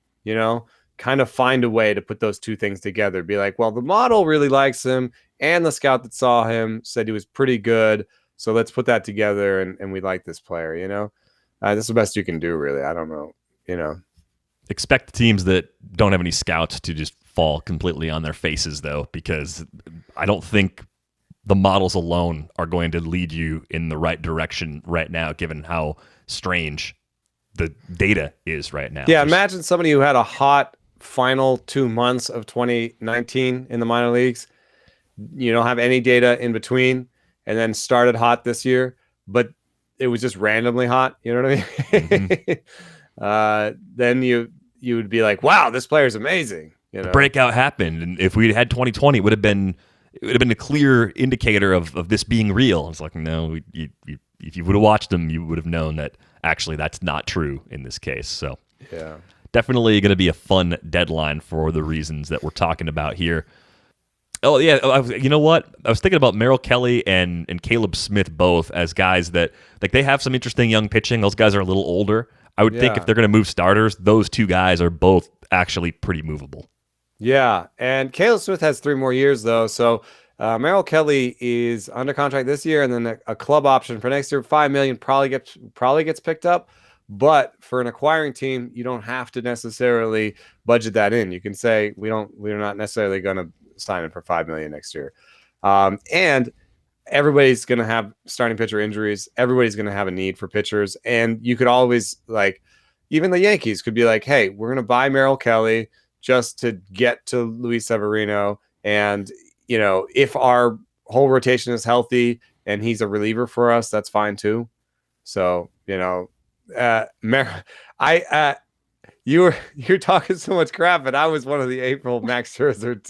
Kind of find a way to put those two things together. Be like, well, the model really likes him, and the scout that saw him said he was pretty good, so let's put that together, and we like this player. this is the best you can do, really. I don't know, Expect teams that don't have any scouts to just fall completely on their faces, though, because I don't think the models alone are going to lead you in the right direction right now, given how strange the data is right now. Yeah, imagine somebody who had a hot final 2 months of 2019 in the minor leagues. You don't have any data in between, and then started hot this year, but it was just randomly hot. You know what I mean? Mm-hmm. Then you would be like, wow, this player's amazing. The breakout happened, and if we'd had 2020, it would have been a clear indicator of this being real. It's like, no, if you would have watched them, you would have known that actually that's not true in this case. So yeah, definitely going to be a fun deadline for the reasons that we're talking about here. Oh, yeah. You know what? I was thinking about Merrill Kelly and Caleb Smith both as guys that, like, they have some interesting young pitching. Those guys are a little older. I would think if they're going to move starters, those two guys are both actually pretty movable. Yeah, and Caleb Smith has 3 more years, though. So Merrill Kelly is under contract this year, and then a club option for next year. $5 million probably gets picked up. But for an acquiring team, you don't have to necessarily budget that in. You can say we're not necessarily going to sign him for $5 million next year. And everybody's going to have starting pitcher injuries. Everybody's going to have a need for pitchers. And you could always, like, even the Yankees could be like, hey, we're going to buy Merrill Kelly just to get to Luis Severino. And, if our whole rotation is healthy and he's a reliever for us, that's fine too. So, you're talking so much crap, but I was one of the April Max Scherzer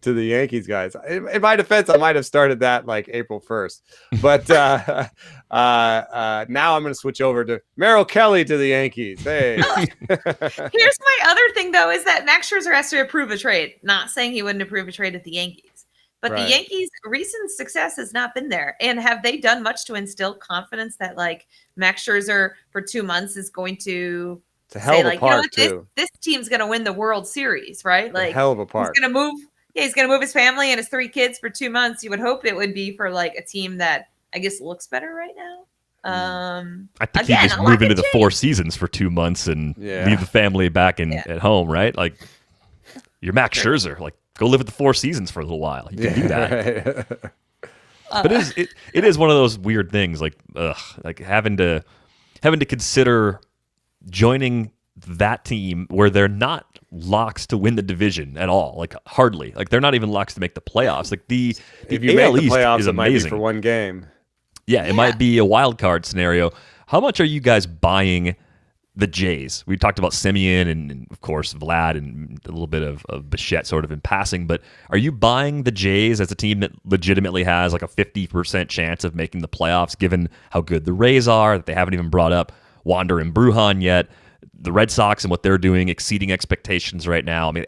to the Yankees guys. In my defense, I might have started that like April 1st, but now I'm going to switch over to Merrill Kelly to the Yankees. Hey, here's my other thing though, is that Max Scherzer has to approve a trade. Not saying he wouldn't approve a trade at the Yankees, but the Yankees' recent success has not been there. And have they done much to instill confidence that like Max Scherzer for 2 months is going to? It's a hell of a part, too. This team's going to win the World Series, right? Like, a hell of a part. He's going to move. Yeah, he's going to move his family and his 3 kids for 2 months. You would hope it would be for like a team that I guess looks better right now. I think he just move into the 4 seasons for 2 months and leave the family back at home, right? Like, you're Max Scherzer. Like, go live at the 4 Seasons for a little while. You can do that. Right. But it is one of those weird things, like having to consider joining that team where they're not locks to win the division at all, like hardly. Like they're not even locks to make the playoffs. Like the if you AL make the playoffs, is it might be amazing for one game. Yeah, it might be a wild card scenario. How much are you guys buying the Jays? We talked about Semien and of course Vlad and a little bit of Bichette sort of in passing, but are you buying the Jays as a team that legitimately has like a 50% chance of making the playoffs given how good the Rays are, that they haven't even brought up Wander and Brujan yet, the Red Sox and what they're doing exceeding expectations right now? I mean,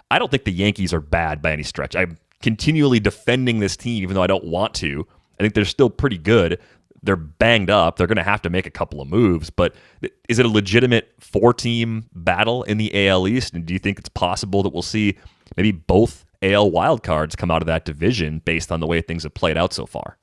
I don't think the Yankees are bad by any stretch. I'm continually defending this team even though I don't want to. I think they're still pretty good. They're banged up. They're going to have to make a couple of moves, but is it a legitimate 4-team battle in the AL East? And do you think it's possible that we'll see maybe both AL wildcards come out of that division based on the way things have played out so far?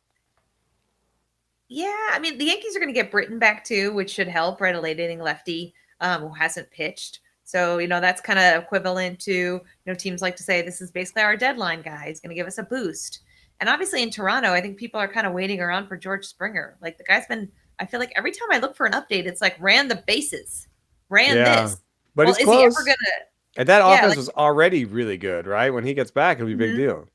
Yeah, I mean, the Yankees are going to get Britain back too, which should help, right? A late-inning lefty who hasn't pitched. So, that's kind of equivalent to, teams like to say, this is basically our deadline guy. He's going to give us a boost. And obviously in Toronto, I think people are kind of waiting around for George Springer. Like the guy's been, I feel like every time I look for an update, it's like ran the bases, this. But well, he's close. He ever gonna, and that offense was already really good, right? When he gets back, it'll be a big deal.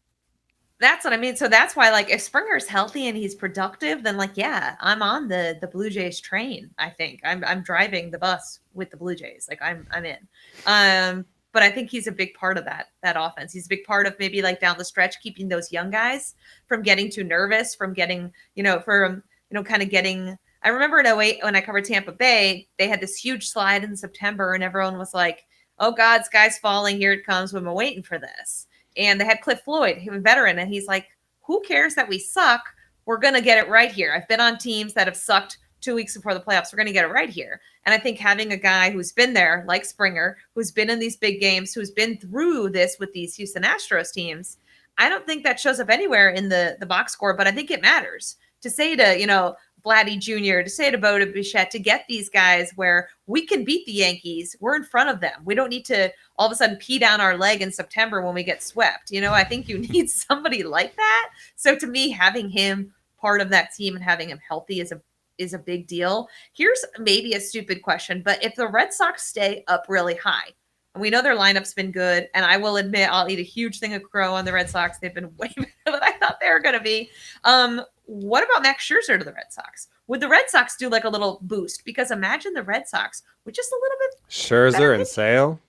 That's what I mean. So that's why, like, if Springer's healthy and he's productive, then like, yeah, I'm on the Blue Jays train. I think I'm driving the bus with the Blue Jays. like I'm in. But I think he's a big part of that offense. He's a big part of maybe like down the stretch, keeping those young guys from getting too nervous, from getting, kind of getting. I remember in 2008 when I covered Tampa Bay, they had this huge slide in September, and everyone was like, "Oh God, sky's falling! Here it comes! We've been waiting for this." And they had Cliff Floyd, he was a veteran, and he's like, "Who cares that we suck? We're gonna get it right here. I've been on teams that have sucked 2 weeks before the playoffs. We're going to get it right here." And I think having a guy who's been there, like Springer, who's been in these big games, who's been through this with these Houston Astros teams, I don't think that shows up anywhere in the box score, but I think it matters to say to, Vladdy Jr., to say to Bo to Bichette, to get these guys where we can beat the Yankees. We're in front of them. We don't need to all of a sudden pee down our leg in September when we get swept. I think you need somebody like that. So to me, having him part of that team and having him healthy is a big deal. Here's maybe a stupid question, but if the Red Sox stay up really high, and we know their lineup's been good, and I will admit I'll eat a huge thing of crow on the Red Sox. They've been way better than I thought they were going to be. What about Max Scherzer to the Red Sox? Would the Red Sox do like a little boost? Because imagine the Red Sox with just a little bit. Scherzer and Sale.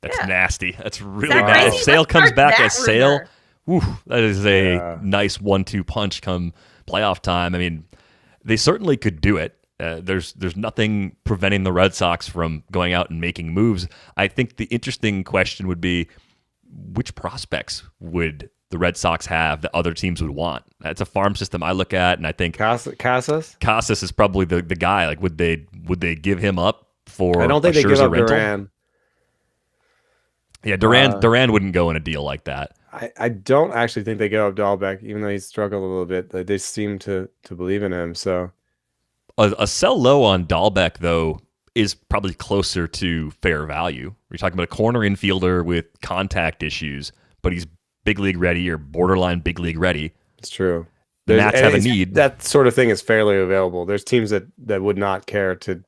That's nasty. That's really that bad. crazy? If Sale Let's comes start back that as Sale, rumor. whew, that is a nice 1-2 punch come playoff time. I mean, they certainly could do it. There's nothing preventing the Red Sox from going out and making moves. I think the interesting question would be, which prospects would the Red Sox have that other teams would want? That's a farm system I look at, and I think Casas is probably the guy. Like, would they give him up for? I don't think a they give Scherzer up rental? Duran. Yeah, Duran wouldn't go in a deal like that. I don't actually think they give up Dahlbeck, even though he's struggled a little bit. They seem to believe in him. So a sell low on Dahlbeck, though, is probably closer to fair value. We're talking about a corner infielder with contact issues, but he's big league ready or borderline big league ready. it's true. The Nats have a need. That sort of thing is fairly available. There's teams that would not care to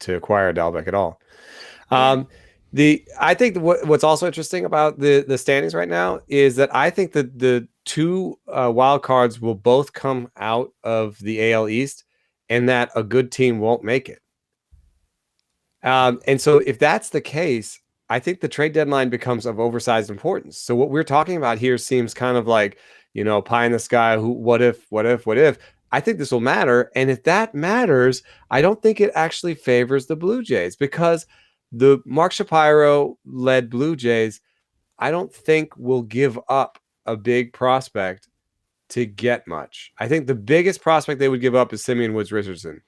acquire Dahlbeck at all. I think what's also interesting about the standings right now is that I think that the two wild cards will both come out of the AL East, and that a good team won't make it. And so if that's the case, I think the trade deadline becomes of oversized importance. So what we're talking about here seems kind of like, pie in the sky. What if? I think this will matter. And if that matters, I don't think it actually favors the Blue Jays, because the Mark Shapiro led Blue Jays, I don't think will give up a big prospect to get much. I think the biggest prospect they would give up is Semien Woods Richardson.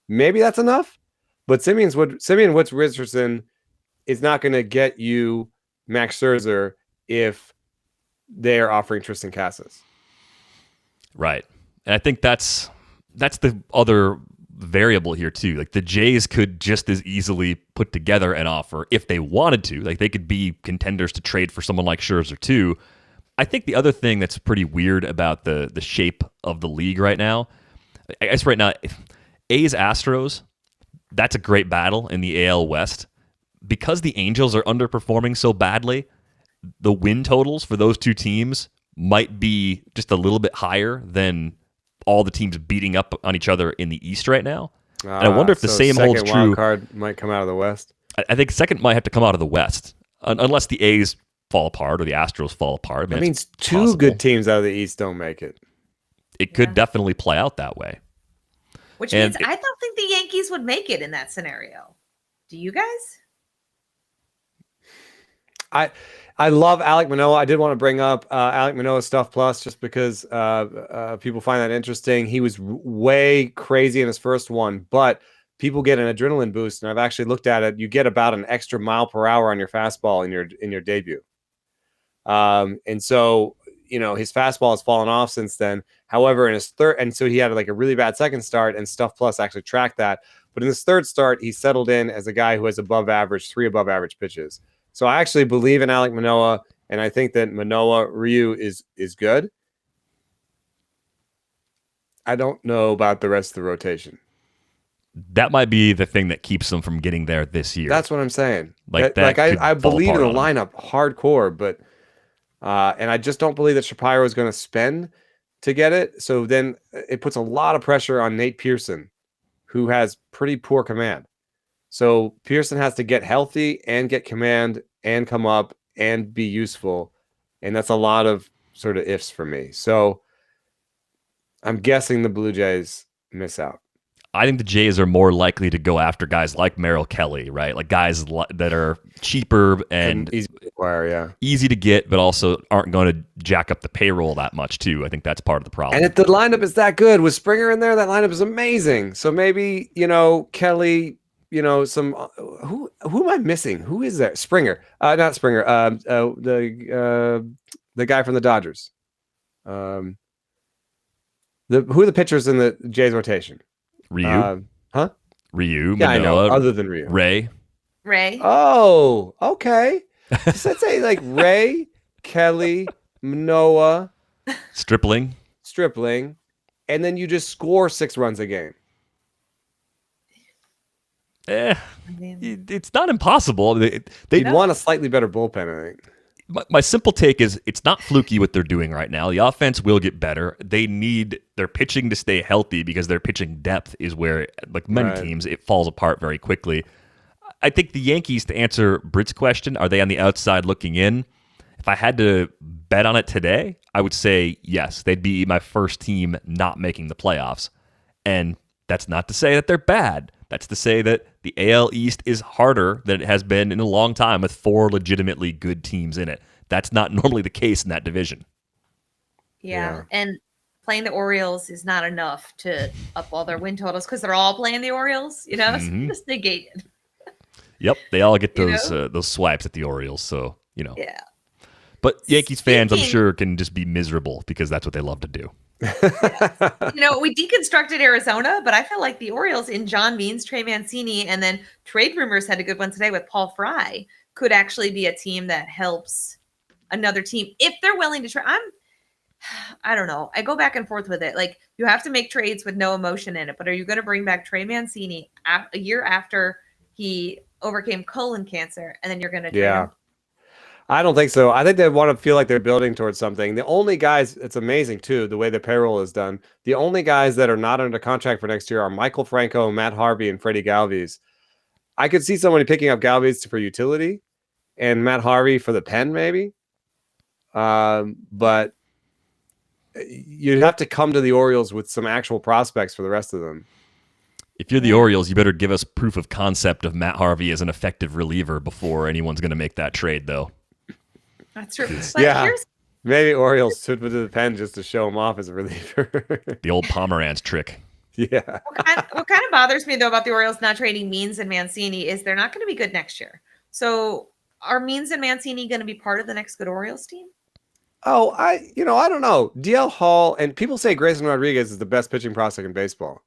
Maybe that's enough, but Semien Woods Richardson is not going to get you Max Scherzer if they are offering Tristan Casas. Right. And I think that's the other variable here too. Like, the Jays could just as easily put together an offer if they wanted to. Like, they could be contenders to trade for someone like Scherzer too. I think the other thing that's pretty weird about the shape of the league right now, I guess right now, A's Astros, that's a great battle in the AL West. Because the Angels are underperforming so badly, the win totals for those two teams might be just a little bit higher than all the teams beating up on each other in the East right now. And I wonder if the same holds true. Wild card might come out of the West. I think second might have to come out of the West, unless the A's fall apart or the Astros fall apart. I mean, that means two good teams out of the East don't make it. It could definitely play out that way. Which means I don't think the Yankees would make it in that scenario. Do you guys? I love Alek Manoah. I did want to bring up Alek Manoah Stuff Plus just because people find that interesting. He was way crazy in his first one, but people get an adrenaline boost, and I've actually looked at it. You get about an extra mile per hour on your fastball in your debut. And so, his fastball has fallen off since then. However, in his third, and so he had like a really bad second start, and Stuff Plus actually tracked that. But in his third start, he settled in as a guy who has three above average pitches. So I actually believe in Alek Manoah, and I think that Manoah Ryu is good. I don't know about the rest of the rotation. That might be the thing that keeps them from getting there this year. That's what I'm saying. I believe in the lineup hardcore, but and I just don't believe that Shapiro is going to spend to get it. So then it puts a lot of pressure on Nate Pearson, who has pretty poor command. So Pearson has to get healthy and get command and come up and be useful. And that's a lot of sort of ifs for me. So I'm guessing the Blue Jays miss out. I think the Jays are more likely to go after guys like Merrill Kelly, right? Like guys that are cheaper and easy to acquire, easy to get, but also aren't going to jack up the payroll that much too. I think that's part of the problem. And if the lineup is that good with Springer in there, that lineup is amazing. So maybe, Kelly, some who am I missing? Who is there? Springer, not Springer. The guy from the Dodgers. Who are the pitchers in the Jays rotation? Ryu, Huh? Ryu, Yeah, I know. Manoah, Other than Ryu. Ray. Ray. Oh, okay. So I'd say like Ray, Kelly, Manoah, Stripling. and then you just score 6 runs a game. It's not impossible. They'd want a slightly better bullpen, I think. My simple take is it's not fluky what they're doing right now. The offense will get better. They need their pitching to stay healthy because their pitching depth is where, like many teams, it falls apart very quickly. I think the Yankees, to answer Britt's question, are they on the outside looking in? If I had to bet on it today, I would say yes. They'd be my first team not making the playoffs. And that's not to say that they're bad. That's to say that the AL East is harder than it has been in a long time with 4 legitimately good teams in it. That's not normally the case in that division. Yeah. And playing the Orioles is not enough to up all their win totals because they're all playing the Orioles, So just negate it. Yep, they all get those swipes at the Orioles, so, Yeah. But Yankees fans, I'm sure, can just be miserable because that's what they love to do. We deconstructed Arizona, but I feel like the Orioles in John Means, Trey Mancini, and then trade rumors had a good one today with Paul Fry could actually be a team that helps another team if they're willing to try. I don't know. I go back and forth with it. Like, you have to make trades with no emotion in it, but are you going to bring back Trey Mancini a year after he overcame colon cancer, and then you're going to trade him? I don't think so. I think they want to feel like they're building towards something. The only guys, it's amazing too, the way the payroll is done. The only guys that are not under contract for next year are Michael Franco, Matt Harvey, and Freddie Galvis. I could see somebody picking up Galvis for utility and Matt Harvey for the pen, maybe. But you'd have to come to the Orioles with some actual prospects for the rest of them. If you're the Orioles, you better give us proof of concept of Matt Harvey as an effective reliever before anyone's going to make that trade, though. That's true. But maybe Orioles should put to the pen just to show him off as a reliever. The old Pomeranz trick. Yeah. What kind of bothers me, though, about the Orioles not trading Means and Mancini is they're not going to be good next year. So are Means and Mancini going to be part of the next good Orioles team? Oh, I don't know. DL Hall, and people say Grayson Rodriguez is the best pitching prospect in baseball.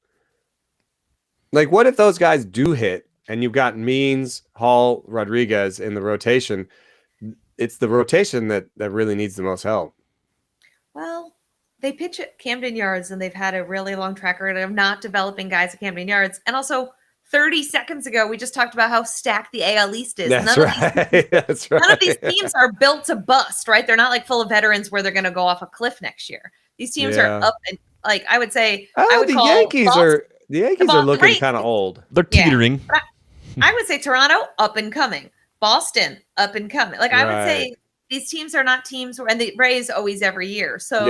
Like, what if those guys do hit and you've got Means, Hall, Rodriguez in the rotation? It's the rotation that really needs the most help. Well, they pitch at Camden Yards, and they've had a really long track record of not developing guys at Camden Yards. And also, 30 seconds ago, we just talked about how stacked the AL East is. That's right. None of these teams are built to bust, right? They're not like full of veterans where they're going to go off a cliff next year. These teams are up, and like I would say, the Yankees are looking kind of old. They're teetering. Yeah, I would say Toronto, up and coming. Boston, up and coming. Like, I would say these teams are not teams and the Rays always every year. So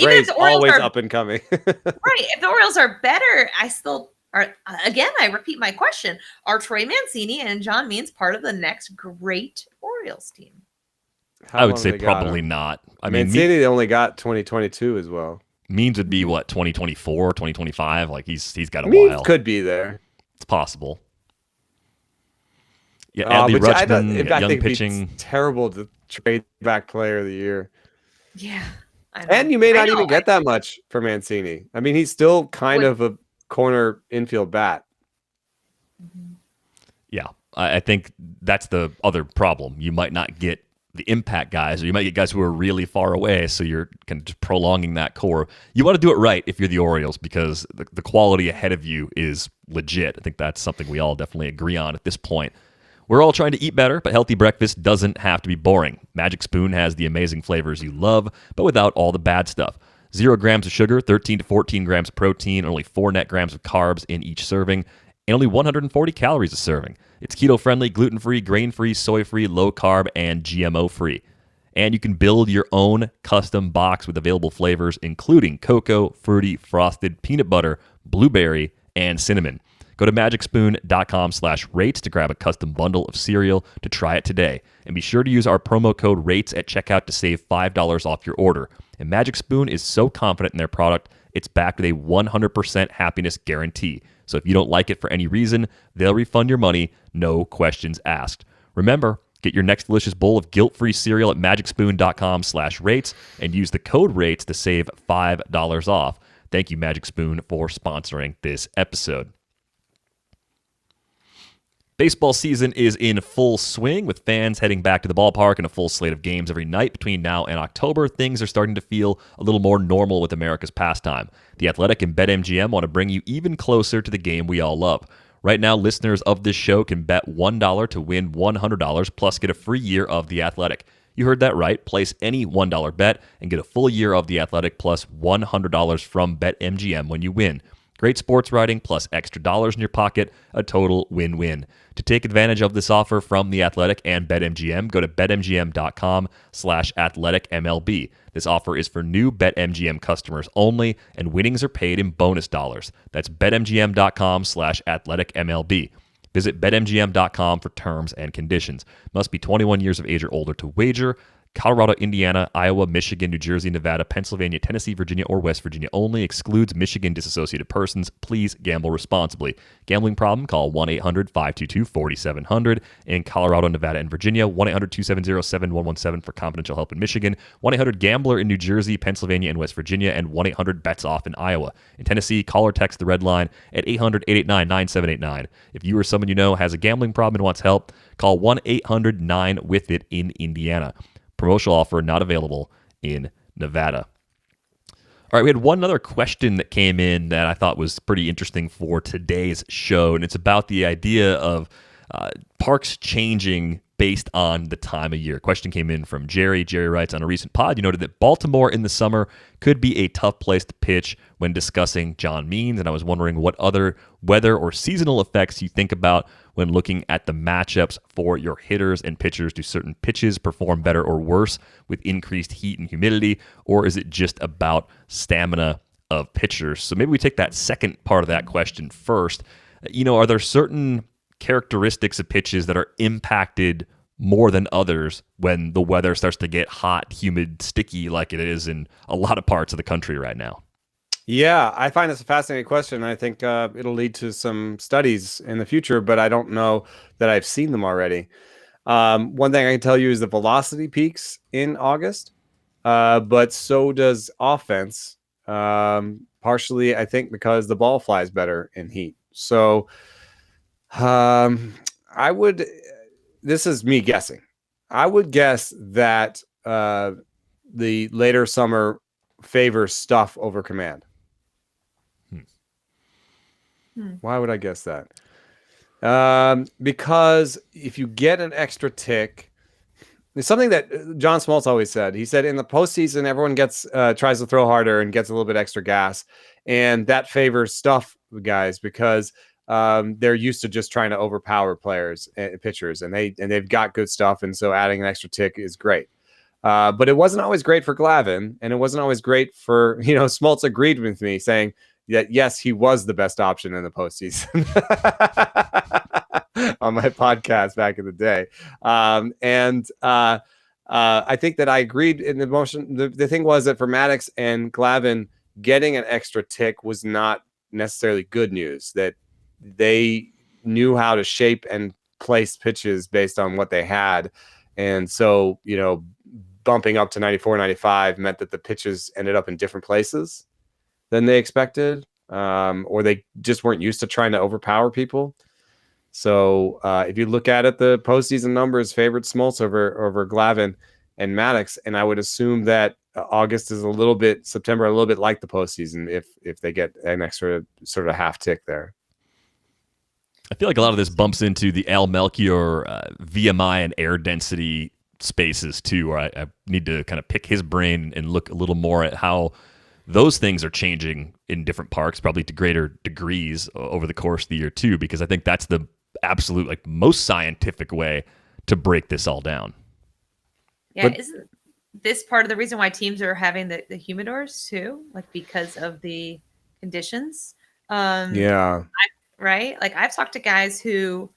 Rays always up and coming. Right. If the Orioles are better, I still are. Again, I repeat my question: are Trey Mancini and John Means part of the next great Orioles team? I would say probably not. I mean, Mancini they only got 2022 as well. Means would be what, 2024, 2025? Like he's got a Means while. Could be there. It's possible. Yeah, Adley Rutschman, young pitching. Terrible to trade back player of the year. Yeah. And you may not even get that much for Mancini. I mean, he's still kind of a corner infield bat. Yeah, I think that's the other problem. You might not get the impact guys, or you might get guys who are really far away, so you're kind of just prolonging that core. You want to do it right if you're the Orioles, because the quality ahead of you is legit. I think that's something we all definitely agree on at this point. We're all trying to eat better, but healthy breakfast doesn't have to be boring. Magic Spoon has the amazing flavors you love, but without all the bad stuff. 0 grams of sugar, 13 to 14 grams of protein, only 4 net grams of carbs in each serving, and only 140 calories a serving. It's keto-friendly, gluten-free, grain-free, soy-free, low-carb, and GMO-free. And you can build your own custom box with available flavors, including cocoa, fruity, frosted, peanut butter, blueberry, and cinnamon. Go to magicspoon.com/rates to grab a custom bundle of cereal to try it today. And be sure to use our promo code RATES at checkout to save $5 off your order. And Magic Spoon is so confident in their product, it's backed with a 100% happiness guarantee. So if you don't like it for any reason, they'll refund your money, no questions asked. Remember, Get your next delicious bowl of guilt-free cereal at magicspoon.com/rates and use the code RATES to save $5 off. Thank you, Magic Spoon, for sponsoring this episode. Baseball season is in full swing with fans heading back to the ballpark and a full slate of games every night between now and October. Things are starting to feel a little more normal with America's pastime. The Athletic and BetMGM want to bring you even closer to the game we all love. Right now, listeners of this show can bet $1 to win $100 plus get a free year of The Athletic. You heard that right. Place any $1 bet and get a full year of The Athletic plus $100 from BetMGM when you win. Great sports writing plus extra dollars in your pocket, a total win-win. To take advantage of this offer from The Athletic and BetMGM, go to betmgm.com/athleticmlb. This offer is for new BetMGM customers only, and winnings are paid in bonus dollars. That's betmgm.com/athleticmlb. Visit betmgm.com for terms and conditions. Must be 21 years of age or older to wager. Colorado, Indiana, Iowa, Michigan, New Jersey, Nevada, Pennsylvania, Tennessee, Virginia, or West Virginia only. Excludes Michigan disassociated persons. Please gamble responsibly. Gambling problem? Call 1-800-522-4700. In Colorado, Nevada, and Virginia, 1-800-270-7117 for confidential help in Michigan. 1-800-GAMBLER in New Jersey, Pennsylvania, and West Virginia, and 1-800-BETS-OFF in Iowa. In Tennessee, call or text the red line at 800-889-9789. If you or someone you know has a gambling problem and wants help, call 1-800-9-WITH-IT in Indiana. Promotional offer not available in Nevada. All right, we had one other question that came in that I thought was pretty interesting for today's show, and it's about the idea of parks changing based on the time of year. Question came in from Jerry. Jerry writes, on a recent pod, you noted that Baltimore in the summer could be a tough place to pitch when discussing John Means, and I was wondering what other weather or seasonal effects you think about when looking at the matchups for your hitters and pitchers. Do certain pitches perform better or worse with increased heat and humidity, or is it just about stamina of pitchers? So maybe we take that second part of that question first. Are there certain characteristics of pitches that are impacted more than others when the weather starts to get hot, humid, sticky like it is in a lot of parts of the country right now? Yeah, I find this a fascinating question. I think it'll lead to some studies in the future, but I don't know that I've seen them already. One thing I can tell you is the velocity peaks in August, but so does offense, partially, I think, because the ball flies better in heat. So this is me guessing. I would guess that the later summer favors stuff over command. Why would I guess that? Because if you get an extra tick, it's something that John Smoltz always said. He said in the postseason, everyone tries to throw harder and gets a little bit extra gas, and that favors stuff guys because they're used to just trying to overpower players and pitchers, and they've got good stuff, and so adding an extra tick is great. But it wasn't always great for Glavine, and it wasn't always great for, Smoltz agreed with me saying that, yes, he was the best option in the postseason on my podcast back in the day. I think that I agreed in the motion. The thing was that for Maddox and Glavine, getting an extra tick was not necessarily good news, that they knew how to shape and place pitches based on what they had. And so, bumping up to 94, 95 meant that the pitches ended up in different places than they expected, or they just weren't used to trying to overpower people. So if you look at it, the postseason numbers favored Smoltz over Glavine and Maddox, and I would assume that August is September a little bit like the postseason if they get an extra sort of half tick there. I feel like a lot of this bumps into the Al Melchior VMI and air density spaces too, where I need to kind of pick his brain and look a little more at how those things are changing in different parks, probably to greater degrees over the course of the year too, because I think that's the absolute most scientific way to break this all down. Yeah, isn't this part of the reason why teams are having the humidors too? Because of the conditions? Yeah. Right? I've talked to guys who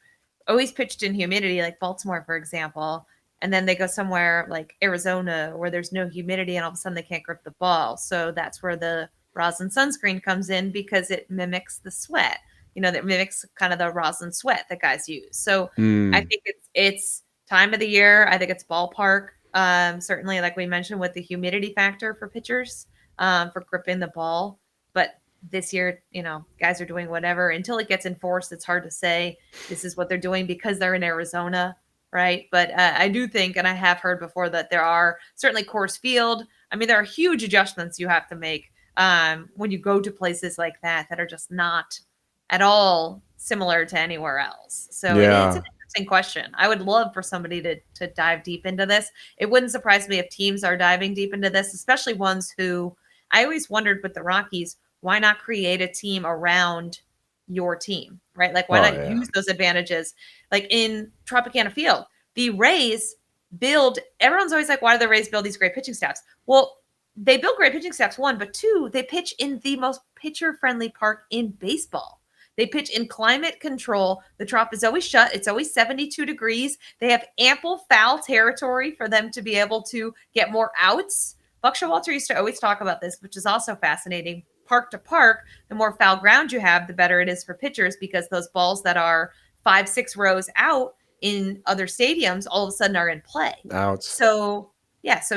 always pitched in humidity, like Baltimore, for example, and then they go somewhere like Arizona where there's no humidity and all of a sudden they can't grip the ball. So that's where the rosin sunscreen comes in, because it mimics the sweat, that mimics kind of the rosin sweat that guys use. So I think it's time of the year. I think it's ballpark. Certainly, like we mentioned, with the humidity factor for pitchers, for gripping the ball. But this year, guys are doing whatever until it gets enforced. It's hard to say this is what they're doing because they're in Arizona, right? But I do think, and I have heard before, that there are certainly Coors Field. I mean, there are huge adjustments you have to make when you go to places like that are just not at all similar to anywhere else. So it's an interesting question. I would love for somebody to dive deep into this. It wouldn't surprise me if teams are diving deep into this, especially ones who I always wondered with the Rockies, why not create a team around your team, right? Like, why not use those advantages? Like in Tropicana Field, the Rays everyone's always like, why do the Rays build these great pitching staffs? Well, they build great pitching staffs, one, but two, they pitch in the most pitcher-friendly park in baseball. They pitch in climate control. The Trop is always shut. It's always 72 degrees. They have ample foul territory for them to be able to get more outs. Buck Showalter used to always talk about this, which is also fascinating. Park to park, the more foul ground you have, the better it is for pitchers, because those balls that are 5-6 rows out in other stadiums all of a sudden are in play. Outs. So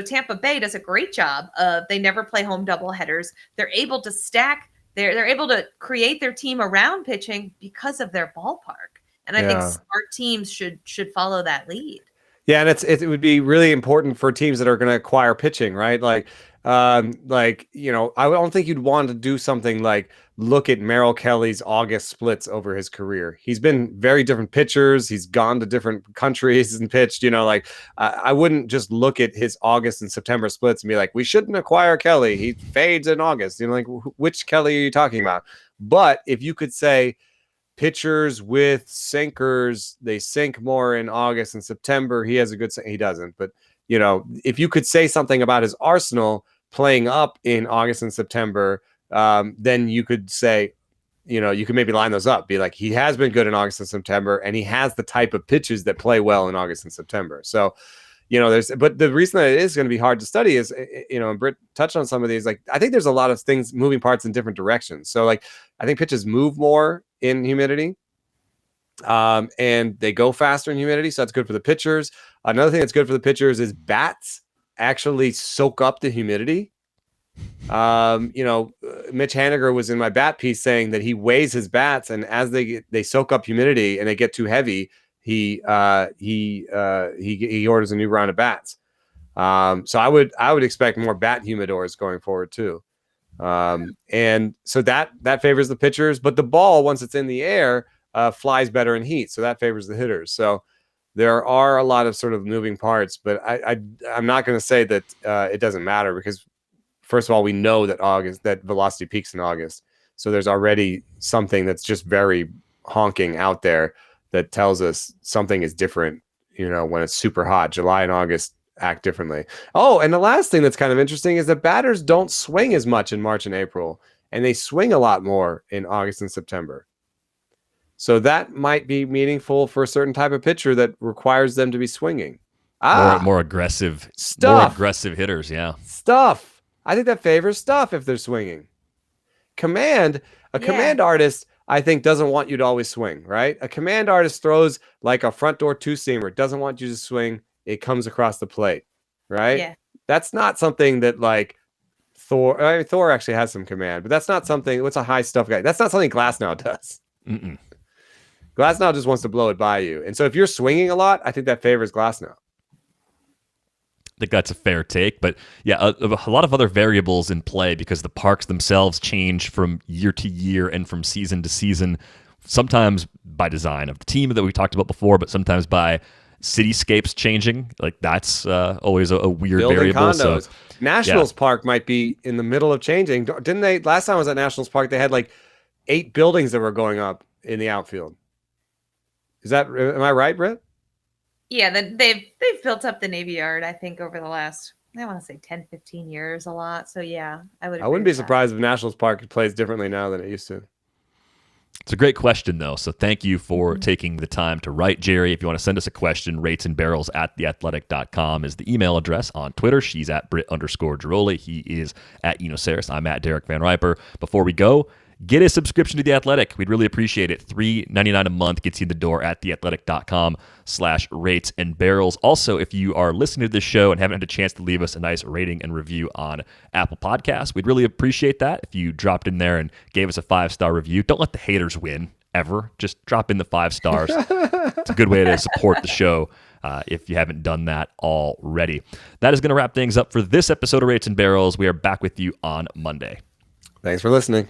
Tampa Bay does a great job of, they never play home doubleheaders. They're able to stack. They're able to create their team around pitching because of their ballpark. And I think smart teams should follow that lead. Yeah, and it would be really important for teams that are going to acquire pitching, right? I don't think you'd want to do something like look at Merrill Kelly's August splits over his career. He's been very different pitchers. He's gone to different countries and pitched, I wouldn't just look at his August and September splits and be like, we shouldn't acquire Kelly. He fades in August. Which Kelly are you talking about? But if you could say pitchers with sinkers, they sink more in August and September. He has a good, he doesn't, but if you could say something about his arsenal playing up in August and September, then you could say, you could maybe line those up, be like, he has been good in August and September, and he has the type of pitches that play well in August and September. So, but the reason that it is going to be hard to study is, and Britt touched on some of these, like, I think there's a lot of things, moving parts in different directions. So I think pitches move more in humidity. And they go faster in humidity, so that's good for the pitchers. Another thing that's good for the pitchers is bats actually soak up the humidity. Mitch Haniger was in my bat piece saying that he weighs his bats, and as they soak up humidity and they get too heavy, he orders a new round of bats. So I would expect more bat humidors going forward too. And so that favors the pitchers, but the ball, once it's in the air, flies better in heat, so that favors the hitters. So there are a lot of sort of moving parts, but I'm not going to say that it doesn't matter, because first of all, we know that velocity peaks in August, so there's already something that's just very honking out there that tells us something is different. When it's super hot, July and August act differently. Oh, and the last thing that's kind of interesting is that batters don't swing as much in March and April, and they swing a lot more in August and September. So that might be meaningful for a certain type of pitcher that requires them to be swinging. More aggressive stuff. More aggressive hitters, yeah. Stuff. I think that favors stuff if they're swinging. Command artist, I think, doesn't want you to always swing, right? A command artist throws like a front door two-seamer. Doesn't want you to swing. It comes across the plate, right? Yeah. That's not something that like Thor. I mean, Thor actually has some command, but that's not something. What's a high stuff guy? That's not something Glasnow does. Mm-mm. Glasnow just wants to blow it by you. And so if you're swinging a lot, I think that favors Glasnow. I think that's a fair take. But yeah, a lot of other variables in play, because the parks themselves change from year to year and from season to season, sometimes by design of the team that we talked about before, but sometimes by cityscapes changing. Like that's always a weird building variable. Condos. So Nationals Park might be in the middle of changing. Didn't they? Last time I was at Nationals Park, they had like 8 buildings that were going up in the outfield. Am I right, Britt? Yeah, they've built up the Navy Yard, I think, over the last, I want to say 10, 15 years a lot. So yeah, I wouldn't be surprised if Nationals Park plays differently now than it used to. It's a great question, though. So thank you for taking the time to write, Jerry. If you want to send us a question, ratesandbarrels@theathletic.com is the email address. On Twitter, she's at Britt_Giroli. He is at Enoceris. I'm at Derek Van Riper. Before we go, get a subscription to The Athletic. We'd really appreciate it. $3.99 a month gets you in the door at theathletic.com/rates and barrels. Also, if you are listening to this show and haven't had a chance to leave us a nice rating and review on Apple Podcasts, we'd really appreciate that. If you dropped in there and gave us a 5-star review, don't let the haters win ever. Just drop in the 5 stars. It's a good way to support the show. If you haven't done that already. That is going to wrap things up for this episode of Rates and Barrels. We are back with you on Monday. Thanks for listening.